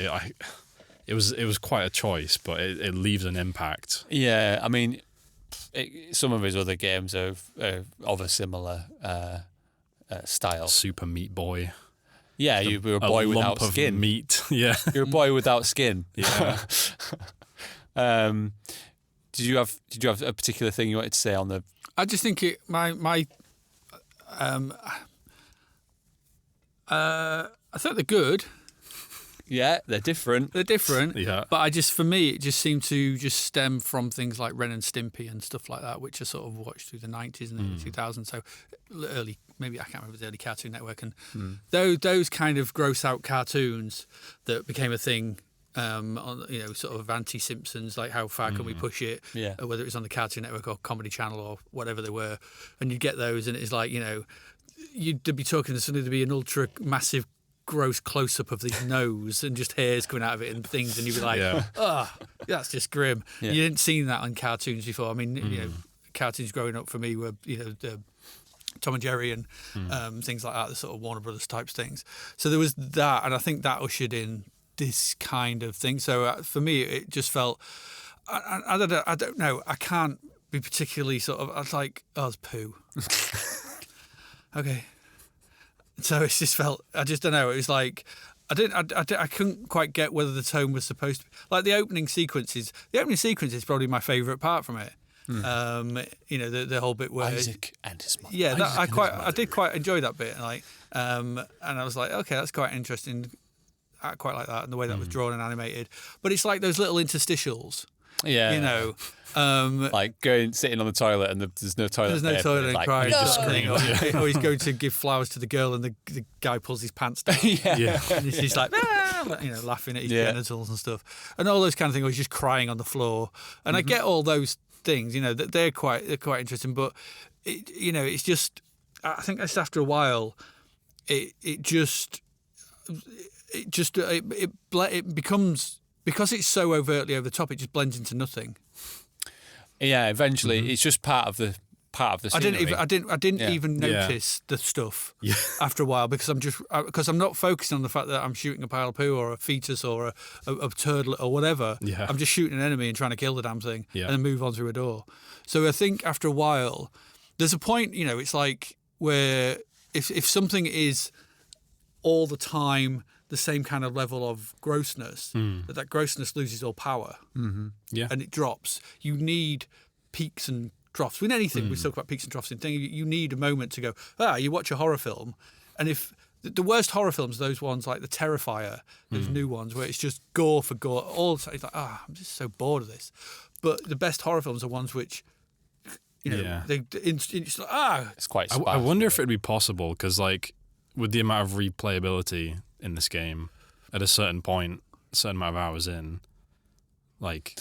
it was quite a choice, but it leaves an impact. Yeah, I mean, some of his other games are of a similar style. Super Meat Boy. Yeah, you were a boy without lump skin. Of meat. Yeah, you're a boy without skin. Yeah. Did you have a particular thing you wanted to say on the? I just think I thought they're good. Yeah, they're different. They're different. Yeah. But for me, it just seemed to just stem from things like Ren and Stimpy and stuff like that, which I sort of watched through the 90s and the 2000s. So early, maybe I can't remember the early Cartoon Network. And those kind of gross out cartoons that became a thing, on, sort of anti-Simpsons, like how far can we push it? Yeah. Whether it was on the Cartoon Network or Comedy Channel or whatever they were. And you'd get those and it's like, you'd be talking to somebody, there'd be an ultra massive gross close-up of his nose and just hairs coming out of it and things, and you'd be like, that's just grim. Yeah. You hadn't seen that on cartoons before. I mean, cartoons growing up for me were, the Tom and Jerry and things like that, the sort of Warner Brothers types things. So there was that, and I think that ushered in this kind of thing. So for me, it just felt, I don't know, I can't be particularly sort of, I was like, oh, it's poo. Okay. So it's just felt, I just don't know. It was like, I couldn't quite get whether the tone was supposed to be like the opening sequence is probably my favourite part from it. The whole bit where Isaac and his mother. Yeah, I did quite enjoy that bit. Like, and I was like, okay, that's quite interesting. I quite like that and the way that was drawn and animated. But it's like those little interstitials. Yeah. Like sitting on the toilet and there's no toilet. There's no toilet and like, crying. just Screaming. Or he's going to give flowers to the girl and the guy pulls his pants down. Yeah. And he's like, laughing at his genitals and stuff. And all those kind of things. Or he's just crying on the floor. And I get all those things, they're quite interesting. But, it's just, I think that's after a while, it becomes, because it's so overtly over the top, it just blends into nothing. Yeah, eventually it's just part of the scenery. I didn't even notice the stuff after a while because I'm not focusing on the fact that I'm shooting a pile of poo or a fetus or a turtle or whatever. Yeah. I'm just shooting an enemy and trying to kill the damn thing Yeah. and then move on through a door. So I think after a while, there's a point, it's like where if something is all the time the same kind of level of grossness, that grossness loses all power. Mm-hmm. Yeah. And it drops. You need peaks and troughs. With anything, we talk about peaks and troughs in things, you need a moment to go, you watch a horror film, and if the worst horror films are those ones like The Terrifier, those new ones where it's just gore for gore, all it's like, I'm just so bored of this. But the best horror films are ones which, it's like, it's quite I wonder if it'd be possible, because like with the amount of replayability in this game, at a certain point, a certain amount of hours in, like,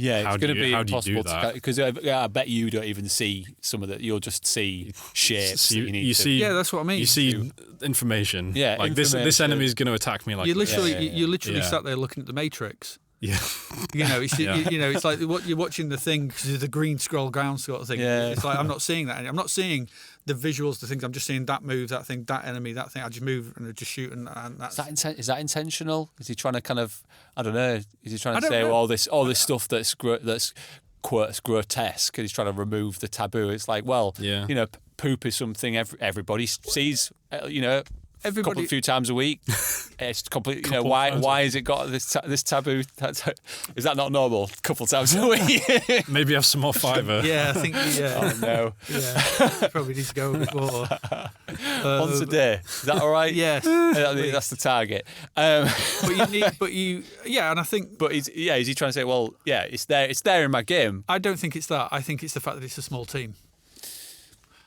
it's going to be how do you do impossible that? because I bet you don't even see some of that. You'll just see shapes. You see, that's what I mean. You see information. Yeah, like this enemy is going to attack me. Like you this. literally, you literally sat there looking at the Matrix. Yeah. It's like you're watching the thing because the green scroll ground sort of thing. Yeah. It's like I'm not seeing that. I'm not seeing the visuals, the things. I'm just seeing that move, that thing, that enemy, that thing. I just move and I just shoot, and that's. Is that intentional? Is he trying to kind of? I don't know. Is he trying to I say don't know. all this stuff that's quote grotesque? And he's trying to remove the taboo. It's like, poop is something everybody sees. A few times a week. It's completely. Why has it got this taboo? Is that not normal? A couple times a week. Maybe have some more fiber. Yeah, I think. Yeah. Oh no. Yeah, probably need to go a bit more. Once a day. Is that all right? Yes. That's the target. And I think. But is he trying to say? Well, it's there in my game. I don't think it's that. I think it's the fact that it's a small team.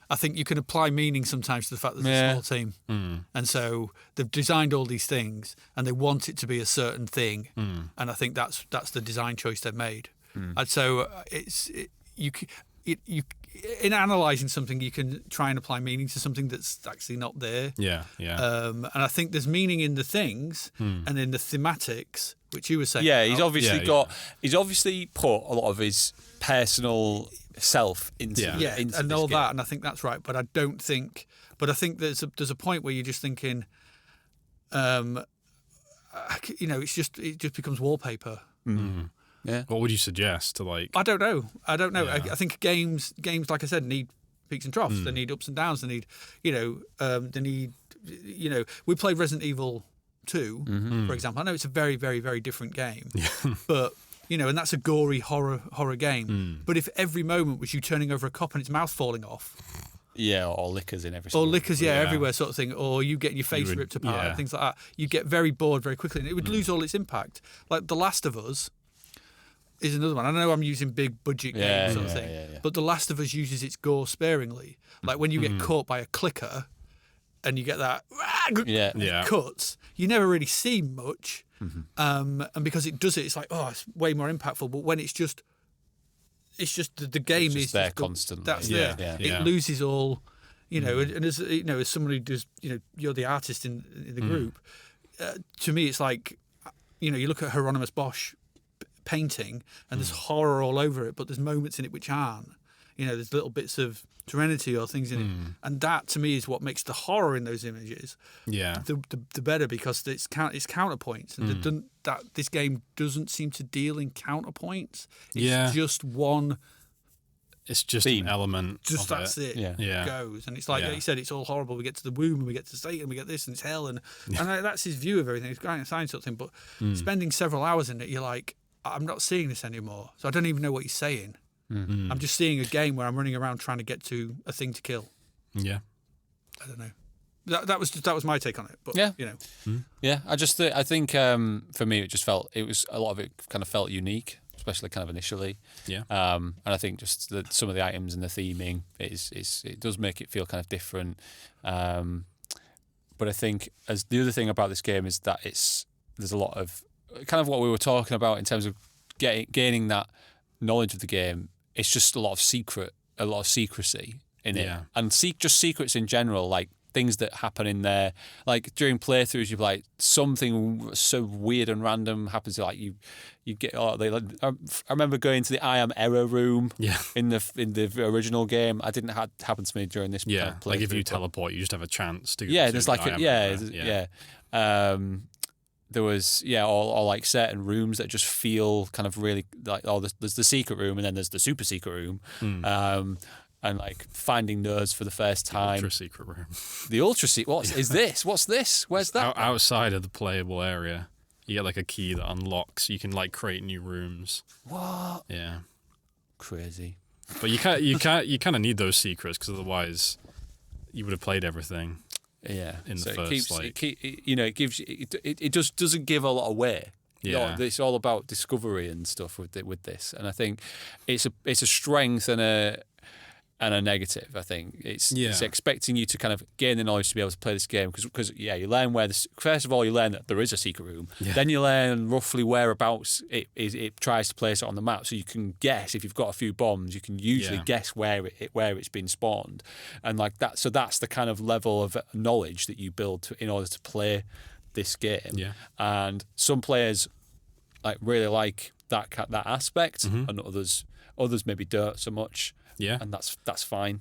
I think you can apply meaning sometimes to the fact that it's a small team. And so they've designed all these things and they want it to be a certain thing. And I think that's the design choice they've made. And so you in analysing something, you can try and apply meaning to something that's actually not there. Yeah. And I think there's meaning in the things and in the thematics, which you were saying. Yeah, he's obviously Yeah. he's obviously put a lot of his personal self into into and this all game. that, and I think that's right. But I think there's a point where you're just thinking, it just becomes wallpaper. Yeah. What would you suggest to like? I don't know. Yeah. I think games, like I said, need peaks and troughs. They need ups and downs. They need, we played Resident Evil 2, for example. I know it's a very, very, very different game, but and that's a gory horror game. But if every moment was you turning over a cop and its mouth falling off, Yeah, or liquors in every or single liquors, everywhere, sort of thing, or you getting your face would- ripped apart, yeah. things like that, you get very bored very quickly, and it would lose all its impact. Like The Last of Us is another one. I know I'm using big budget games sort of thing, but The Last of Us uses its gore sparingly. Like when you get caught by a clicker and you get that Yeah. cuts, you never really see much. And because it does it, it's like, it's way more impactful. But when it's just the game It's just is there just constantly. That's Yeah. there. Yeah. It loses all, and as as someone who does, you're the artist in the group. To me, it's like, you look at Hieronymus Bosch painting, and there's horror all over it, but there's moments in it which aren't. There's little bits of serenity or things in it, and that to me is what makes the horror in those images the better, because it's counterpoints, and this game doesn't seem to deal in counterpoints. It's just one. It's just Theme. an element. Just of that's it. Yeah. Goes, and it's like you said, it's all horrible. We get to the womb, and we get to Satan, and we get this, and it's hell, and that's his view of everything. It's kind of science sort of thing, but spending several hours in it, you're like, I'm not seeing this anymore, so I don't even know what he's saying. I'm just seeing a game where I'm running around trying to get to a thing to kill. Yeah. I don't know. That was my take on it. But Yeah. Yeah. I think for me it was a lot of it kind of felt unique, especially kind of initially. Yeah. And I think just some of the items and the theming it does make it feel kind of different. But I think as the other thing about this game is that there's a lot of kind of what we were talking about in terms of gaining that knowledge of the game. It's just a lot of secrecy in it, and just secrets in general, like things that happen in there. Like during playthroughs, you're like something so weird and random happens. Like you get. I remember going to the I am error room. In the original game, I didn't happen to me during this. Yeah, playthrough, like if you teleport, you just have a chance to. There's like there was or like certain rooms that just feel kind of really like there's the secret room, and then there's the super secret room, and like finding nerds for the first time. Ultra secret room. The ultra secret. What is this? What's this? Where's that? Outside of the playable area, you get like a key that unlocks. You can like create new rooms. What? Yeah. Crazy. But you kind of need those secrets, because otherwise you would have played everything. Yeah, in the so first, it gives it just doesn't give a lot away. Yeah, it's all about discovery and stuff with this, and I think it's a strength and a negative. I think it's expecting you to kind of gain the knowledge to be able to play this game, because you learn first of all you learn that there is a secret room, then you learn roughly whereabouts it tries to place it on the map, so you can guess if you've got a few bombs, you can usually guess where it's been spawned, and like that. So that's the kind of level of knowledge that you build in order to play this game. And some players really like that aspect, and others maybe don't so much. Yeah, and that's fine.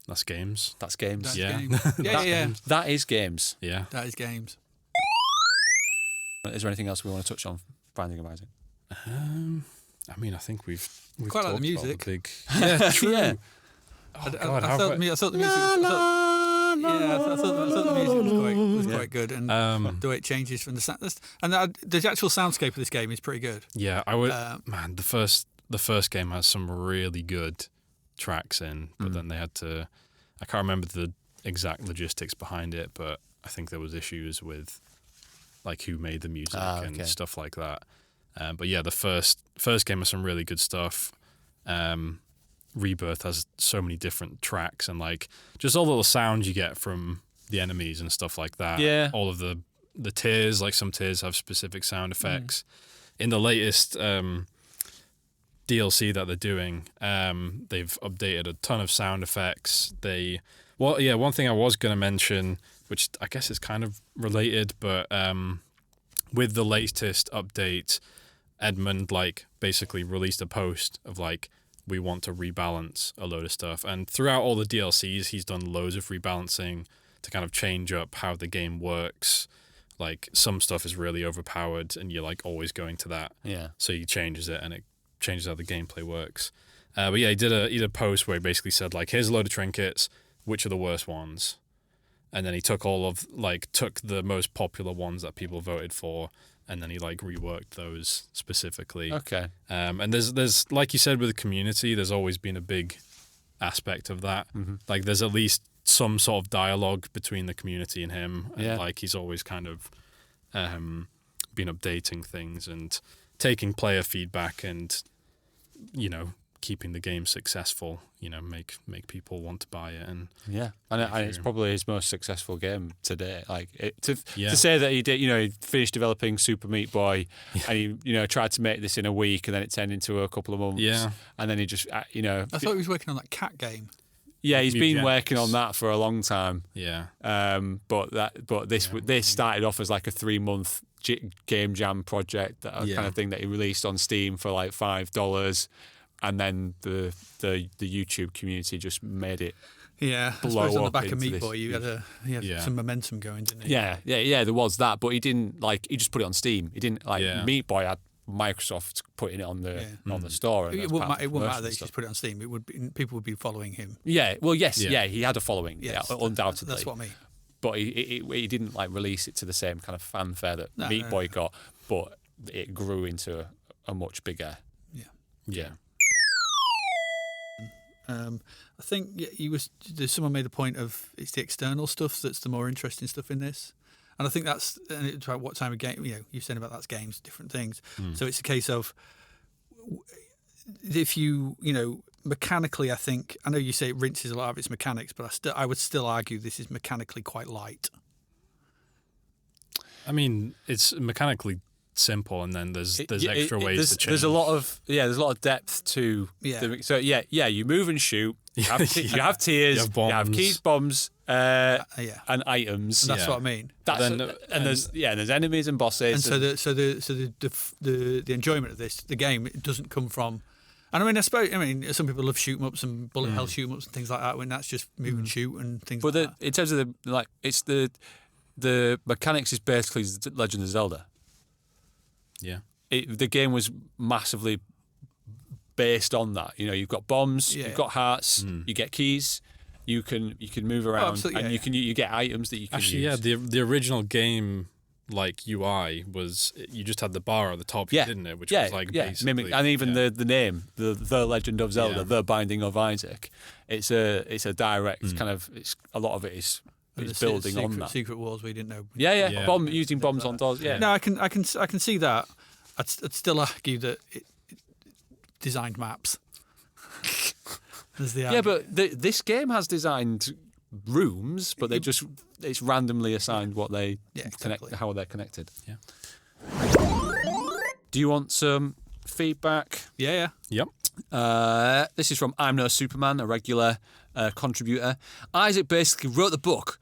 That's games. That's games. games. That is games. Yeah, that is games. Is there anything else we want to touch on Binding of Isaac? I mean, I think we've quite like talked the music. about the big. Yeah, true. Yeah. I thought the music. I thought the music was quite good, and the way it changes from the sound. And the actual soundscape of this game is pretty good. Yeah, I would. Man, the first game has some really good tracks in, but then they had to. I can't remember the exact logistics behind it, but I think there was issues with like who made the music and stuff like that. But yeah, the first game has some really good stuff. Rebirth has so many different tracks, and like just all the little sounds you get from the enemies and stuff like that. Yeah. All of the tiers, like some tiers have specific sound effects. In the latest DLC that they're doing, they've updated a ton of sound effects. One thing I was going to mention, which I guess is kind of related, but with the latest update, Edmund basically released a post of we want to rebalance a load of stuff, and throughout all the DLCs, he's done loads of rebalancing to kind of change up how the game works. Some stuff is really overpowered, and you're always going to that. Yeah. So he changes it, and it changes how the gameplay works. But yeah, he did a post where he basically said here's a load of trinkets, which are the worst ones, and then he took took the most popular ones that people voted for, and then he reworked those specifically. Okay. And there's like you said with the community, there's always been a big aspect of that. Mm-hmm. There's at least some sort of dialogue between the community and him. And Yeah. He's always kind of been updating things and taking player feedback and, keeping the game successful, make people want to buy it. And Yeah, and it's probably his most successful game today. To Yeah. say that he did, he finished developing Super Meat Boy, and he, tried to make this in a week, and then it turned into a couple of months. Yeah. And then he just, I thought he was working on that cat game. yeah, he's been Mutants. working on that for a long time. yeah. But this started off as a 3-month game jam project, that Yeah. kind of thing that he released on Steam for $5. And then the YouTube community just made it. Yeah, I Blow suppose on the up back of into Meat this Boy, he had Yeah. some momentum going, didn't he? Yeah, there was that, but he didn't he just put it on Steam. He didn't Yeah. Meat Boy had Microsoft putting it on the store. And It as wouldn't part matter, of it wouldn't matter commercial that he stuff. just put it on Steam. It would be, people would be following him. Yeah, well, yes, Yeah. he had a following, Yes, undoubtedly. That's what I mean. But he didn't release it to the same kind of fanfare that No, Meat no, Boy got, but it grew into a much bigger. Yeah. I think someone made a point of it's the external stuff that's the more interesting stuff in this, and I think it's about what time of game. You're saying about that's games, different things. So it's a case of if you mechanically, I think I know you say it rinses a lot of its mechanics, but I would still argue this is mechanically quite light. I mean, it's mechanically simple, and then there's extra ways to change. There's a lot of depth to. Yeah. So you move and shoot. You have tiers. You have bombs. You have keys, bombs, Yeah, and items. and that's what I mean. There's enemies and bosses. And the enjoyment of the game, it doesn't come from. And I mean, some people love shoot 'em ups and bullet hell shoot 'em ups and things like that. When that's just move and shoot and things. But like that. in terms of it's the mechanics is basically Legend of Zelda. Yeah. The game was massively based on that. You've got bombs, Yeah. you've got hearts, you get keys, you can move around, absolutely, and yeah, you get items that you can Actually, use. the original game UI was you just had the bar at the top, didn't it? Which was basically mimic, and even the name, the Legend of Zelda, Yeah. the Binding of Isaac. It's a direct kind of. It's a lot of it is And the building on that. Secret Wars we didn't know. Yeah. Yeah. Using bombs on doors. Yeah. No, I can see that. I'd still argue that it designed maps. There's the Yeah, but this game has designed rooms, but it's randomly assigned what they exactly. how they're connected. Yeah. Do you want some feedback? yeah. Yep. This is from I'm No Superman, a regular contributor. Isaac basically wrote the book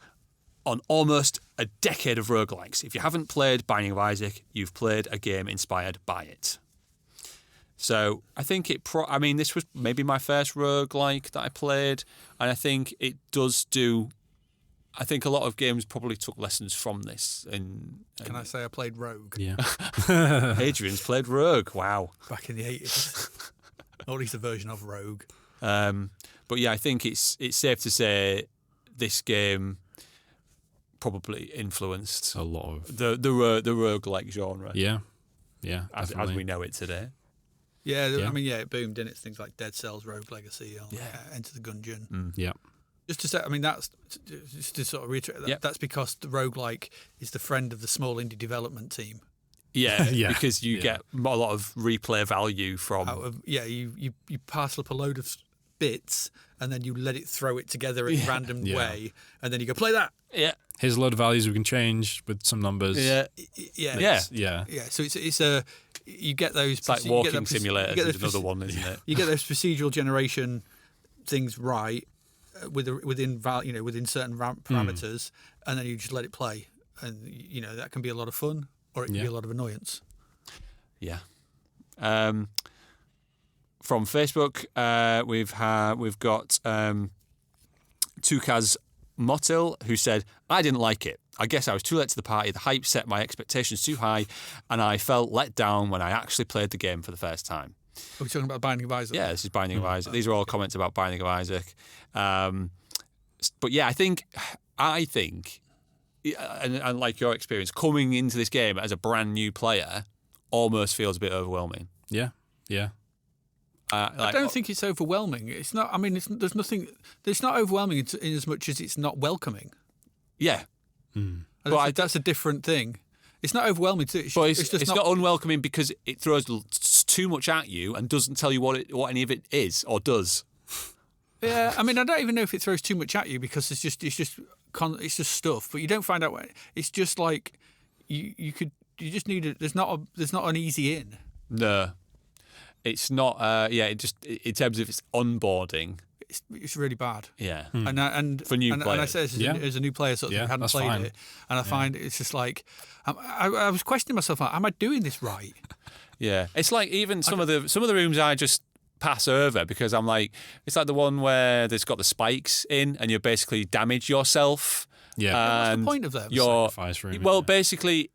on almost a decade of roguelikes. If you haven't played Binding of Isaac, you've played a game inspired by it. So I think this was maybe my first roguelike that I played, and I think it does do. I think a lot of games probably took lessons from this. And Can I say I played Rogue Yeah. Adrian's played Rogue. Wow. back in the 80s? Or at least a version of Rogue. But yeah, I think it's safe to say this game probably influenced A lot of the roguelike genre yeah. as definitely. we know it today. Yeah, Yeah. I mean, it boomed, didn't it? Things like Dead Cells, Rogue Legacy, Enter the Gungeon. Yeah. Just to say, I mean, that's just to sort of reiterate that, Yep. that's because the roguelike is the friend of the small indie development team. Yeah, Yeah. because you get a lot of replay value from. You parcel up a load of bits, and then you let it throw it together in a random way, and then you go play that. Yeah. Here's a load of values we can change with some numbers. Yeah. Yeah. So it's a you get those. It's like walking simulators is another one, isn't it? You get those procedural generation things right within certain parameters, and then you just let it play, and that can be a lot of fun, or it can be a lot of annoyance. Yeah. From Facebook, we've got Tukaz Motil, who said, "I didn't like it. I guess I was too late to the party. The hype set my expectations too high, and I felt let down when I actually played the game for the first time." Are we talking about Binding of Isaac? Yeah, this is Binding of Isaac. These are all comments about Binding of Isaac. But yeah, I think, and like your experience, coming into this game as a brand new player almost feels a bit overwhelming. Yeah. I don't think it's overwhelming. It's not. I mean, there's nothing. It's not overwhelming in as much as it's not welcoming. Yeah, but that's a different thing. It's not overwhelming too. It's not unwelcoming because it throws too much at you and doesn't tell you what any of it is or does. Yeah, I mean, I don't even know if it throws too much at you because it's just stuff. But you don't find out what it's just like. You just need it. There's not an easy in. No. It's not. It just in terms of its onboarding, it's really bad. Yeah, and for new players. And I say this as a new player, sort of hadn't played it, and I find it's just like I was questioning myself. Like, am I doing this right? Yeah, it's like even some of the rooms I just pass over because I'm like, it's like the one where there's got the spikes in, and you basically damage yourself. Yeah, what's the point of them? Sacrifice room. Well, basically,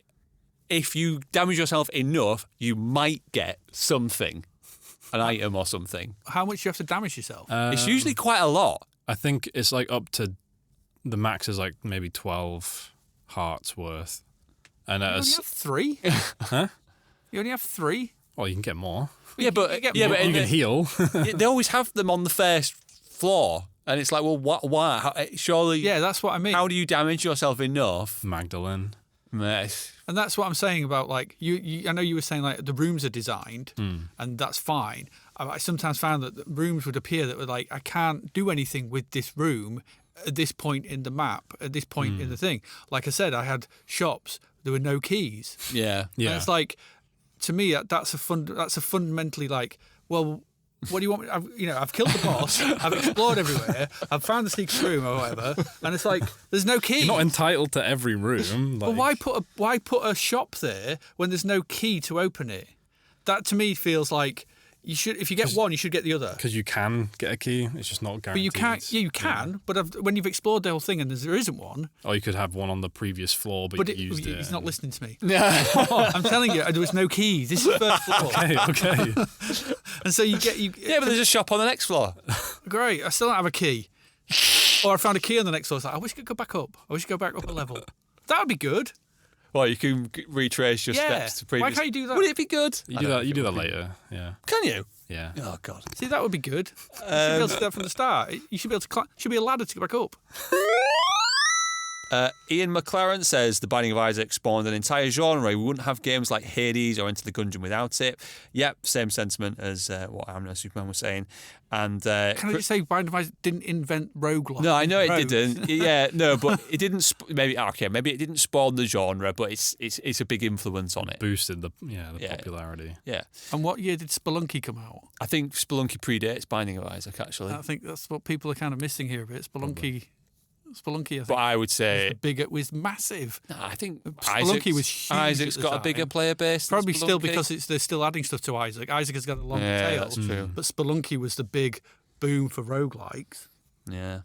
if you damage yourself enough, you might get something. An item or something. How much do you have to damage yourself? It's usually quite a lot. I think it's like up to the max is like maybe 12 hearts worth. And you only have 3? Huh? You only have 3? Well, you can get more. Yeah, but you can heal. They always have them on the first floor, and it's like, well, why? Surely, yeah, that's what I mean. How do you damage yourself enough? Magdalene. Mess. And that's what I'm saying about like you. I know you were saying like the rooms are designed, and that's fine. I sometimes found that the rooms would appear that were like, I can't do anything with this room at this point in the map, at this point in the thing. Like I said, I had shops. There were no keys. Yeah. And it's like, to me, that's a fundamentally like, well, what do you want me? I've killed the boss. I've explored everywhere. I've found the secret room or whatever, and it's like there's no key. You're not entitled to every room. But why put a shop there when there's no key to open it? That to me feels like you should. If you get one, you should get the other. Because you can get a key. It's just not guaranteed. But you can't. Yeah, you can. Yeah. But when you've explored the whole thing and there isn't one. Or you could have one on the previous floor, but you used it. He's not listening to me. I'm telling you, there was no keys. This is the first floor. Okay. And so you yeah, but there's a shop on the next floor. Great. I still don't have a key. Or I found a key on the next floor. It's like, I wish I could go back up. I wish I could go back up a level. That would be good. Well, you can retrace your steps to previous. Why can't you do that? Would it be good? You do that later. Yeah. Can you? Yeah. Oh God. See, that would be good. You should be able to do that from the start. You should be able to. Should be a ladder to go back up. Ian McLaren says the Binding of Isaac spawned an entire genre. We wouldn't have games like Hades or Enter the Gungeon without it. Yep, same sentiment as what Amno Superman was saying. And can I just say, Binding of Isaac didn't invent roguelike? No, I know it didn't. Yeah, no, but it didn't. Maybe it didn't spawn the genre, but it's a big influence on it. Boosted the popularity. Yeah. And what year did Spelunky come out? I think Spelunky predates Binding of Isaac. Actually, I think that's what people are kind of missing here a bit. Spelunky, I think. But I would say bigger was massive. No, I think Spelunky was huge. Isaac's got a bigger player base. Probably still because they're still adding stuff to Isaac. Isaac has got a longer tail. That's true. But Spelunky was the big boom for roguelikes. Yeah.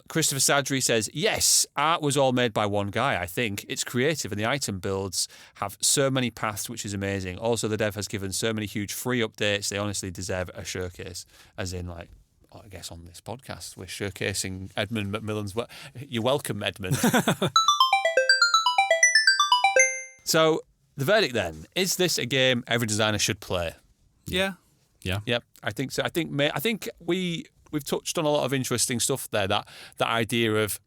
Christopher Sadri says, yes, art was all made by one guy, I think. It's creative and the item builds have so many paths, which is amazing. Also, the dev has given so many huge free updates. They honestly deserve a showcase. As in, like, I guess on this podcast, we're showcasing Edmund Macmillan's work. You're welcome, Edmund. So, the verdict then, is this a game every designer should play? Yeah. Yeah. Yep, I think so. I think we've touched on a lot of interesting stuff there. That idea of,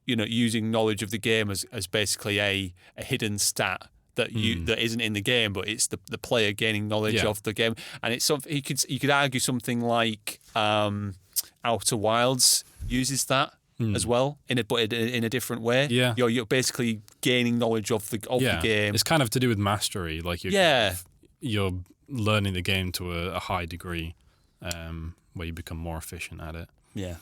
using knowledge of the game as basically a hidden stat that that isn't in the game, but it's the player gaining knowledge of the game. And it's something you could argue something like Outer Wilds uses that as well, in a different way. Yeah. You're basically gaining knowledge of the game. It's kind of to do with mastery, like you're learning the game to a high degree, where you become more efficient at it. Yeah.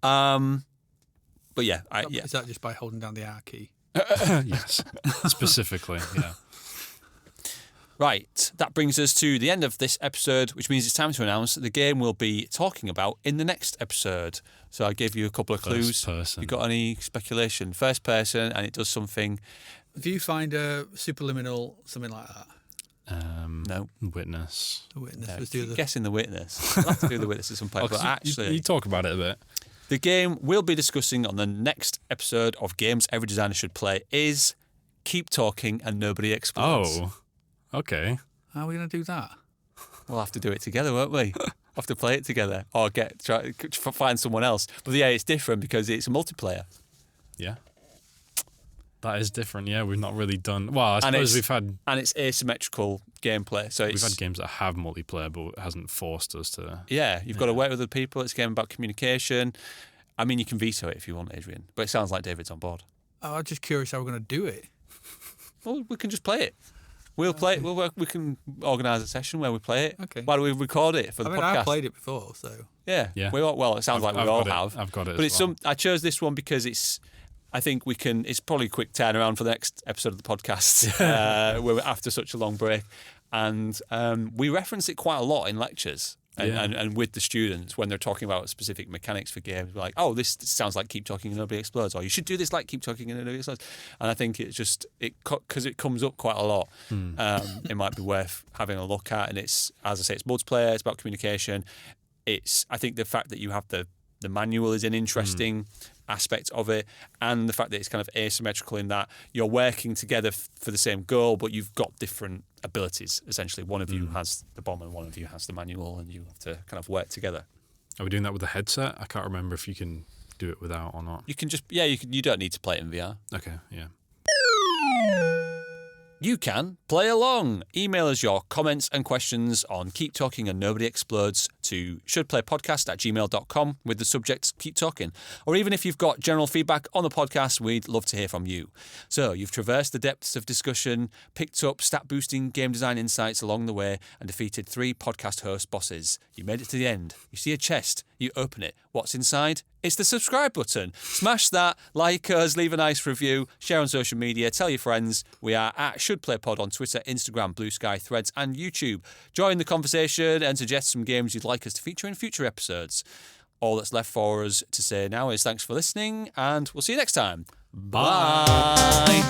But yeah, Is that just by holding down the R key? Yes, specifically, yeah. Right, that brings us to the end of this episode, which means it's time to announce the game we'll be talking about in the next episode. So I gave you a couple of clues. First person. You got any speculation? First person, and it does something. Do you find a superliminal, something like that? No. Witness. The Witness. No, Let's do the... Guessing the Witness. I'll have to do the Witness at some point. But actually, you talk about it a bit. The game we'll be discussing on the next episode of Games Every Designer Should Play is Keep Talking and Nobody Explodes. Oh, okay. How are we going to do that? We'll have to do it together, won't we? We'll have to play it together or try find someone else. But yeah, it's different because it's a multiplayer. Yeah. That is different. Yeah, we've not really done... Well, I suppose we've had... And it's asymmetrical gameplay. So we've had games that have multiplayer, but it hasn't forced us to... Yeah, you've got to work with other people. It's a game about communication. I mean, you can veto it if you want, Adrian. But it sounds like David's on board. I'm just curious how we're going to do it. Well, we can just play it. We'll play it. We can organise a session where we play it. Okay. Why do we record it for the podcast? I've played it before, so... Yeah. It sounds like we all have. I've got it But as well. I chose this one because I think it's probably a quick turnaround for the next episode of the podcast where we're after such a long break. And we reference it quite a lot in lectures and with the students when they're talking about specific mechanics for games. We're like, oh, this sounds like Keep Talking and Nobody Explodes, or you should do this like Keep Talking and Nobody Explodes. And I think it's just, because it comes up quite a lot, it might be worth having a look at. And it's, as I say, it's multiplayer, it's about communication. I think the fact that you have the manual is an interesting aspect of it, and the fact that it's kind of asymmetrical in that you're working together for the same goal, but you've got different abilities. Essentially, one of you has the bomb and one of you has the manual, and you have to kind of work together. Are we doing that with a headset? I can't remember if you can do it without or not. You can just, you don't need to play it in VR. Okay, yeah. You can play along. Email us your comments and questions on Keep Talking and Nobody Explodes to shouldplaypodcast@gmail.com with the subject Keep Talking. Or even if you've got general feedback on the podcast, we'd love to hear from you. So you've traversed the depths of discussion, picked up stat-boosting game design insights along the way, and defeated 3 podcast host bosses. You made it to the end. You see a chest. You open it. What's inside? It's the subscribe button. Smash that, like us, leave a nice review, share on social media, tell your friends. We are at ShouldPlayPod on Twitter, Instagram, Blue Sky, Threads and YouTube. Join the conversation and suggest some games you'd like us to feature in future episodes. All that's left for us to say now is thanks for listening, and we'll see you next time. Bye.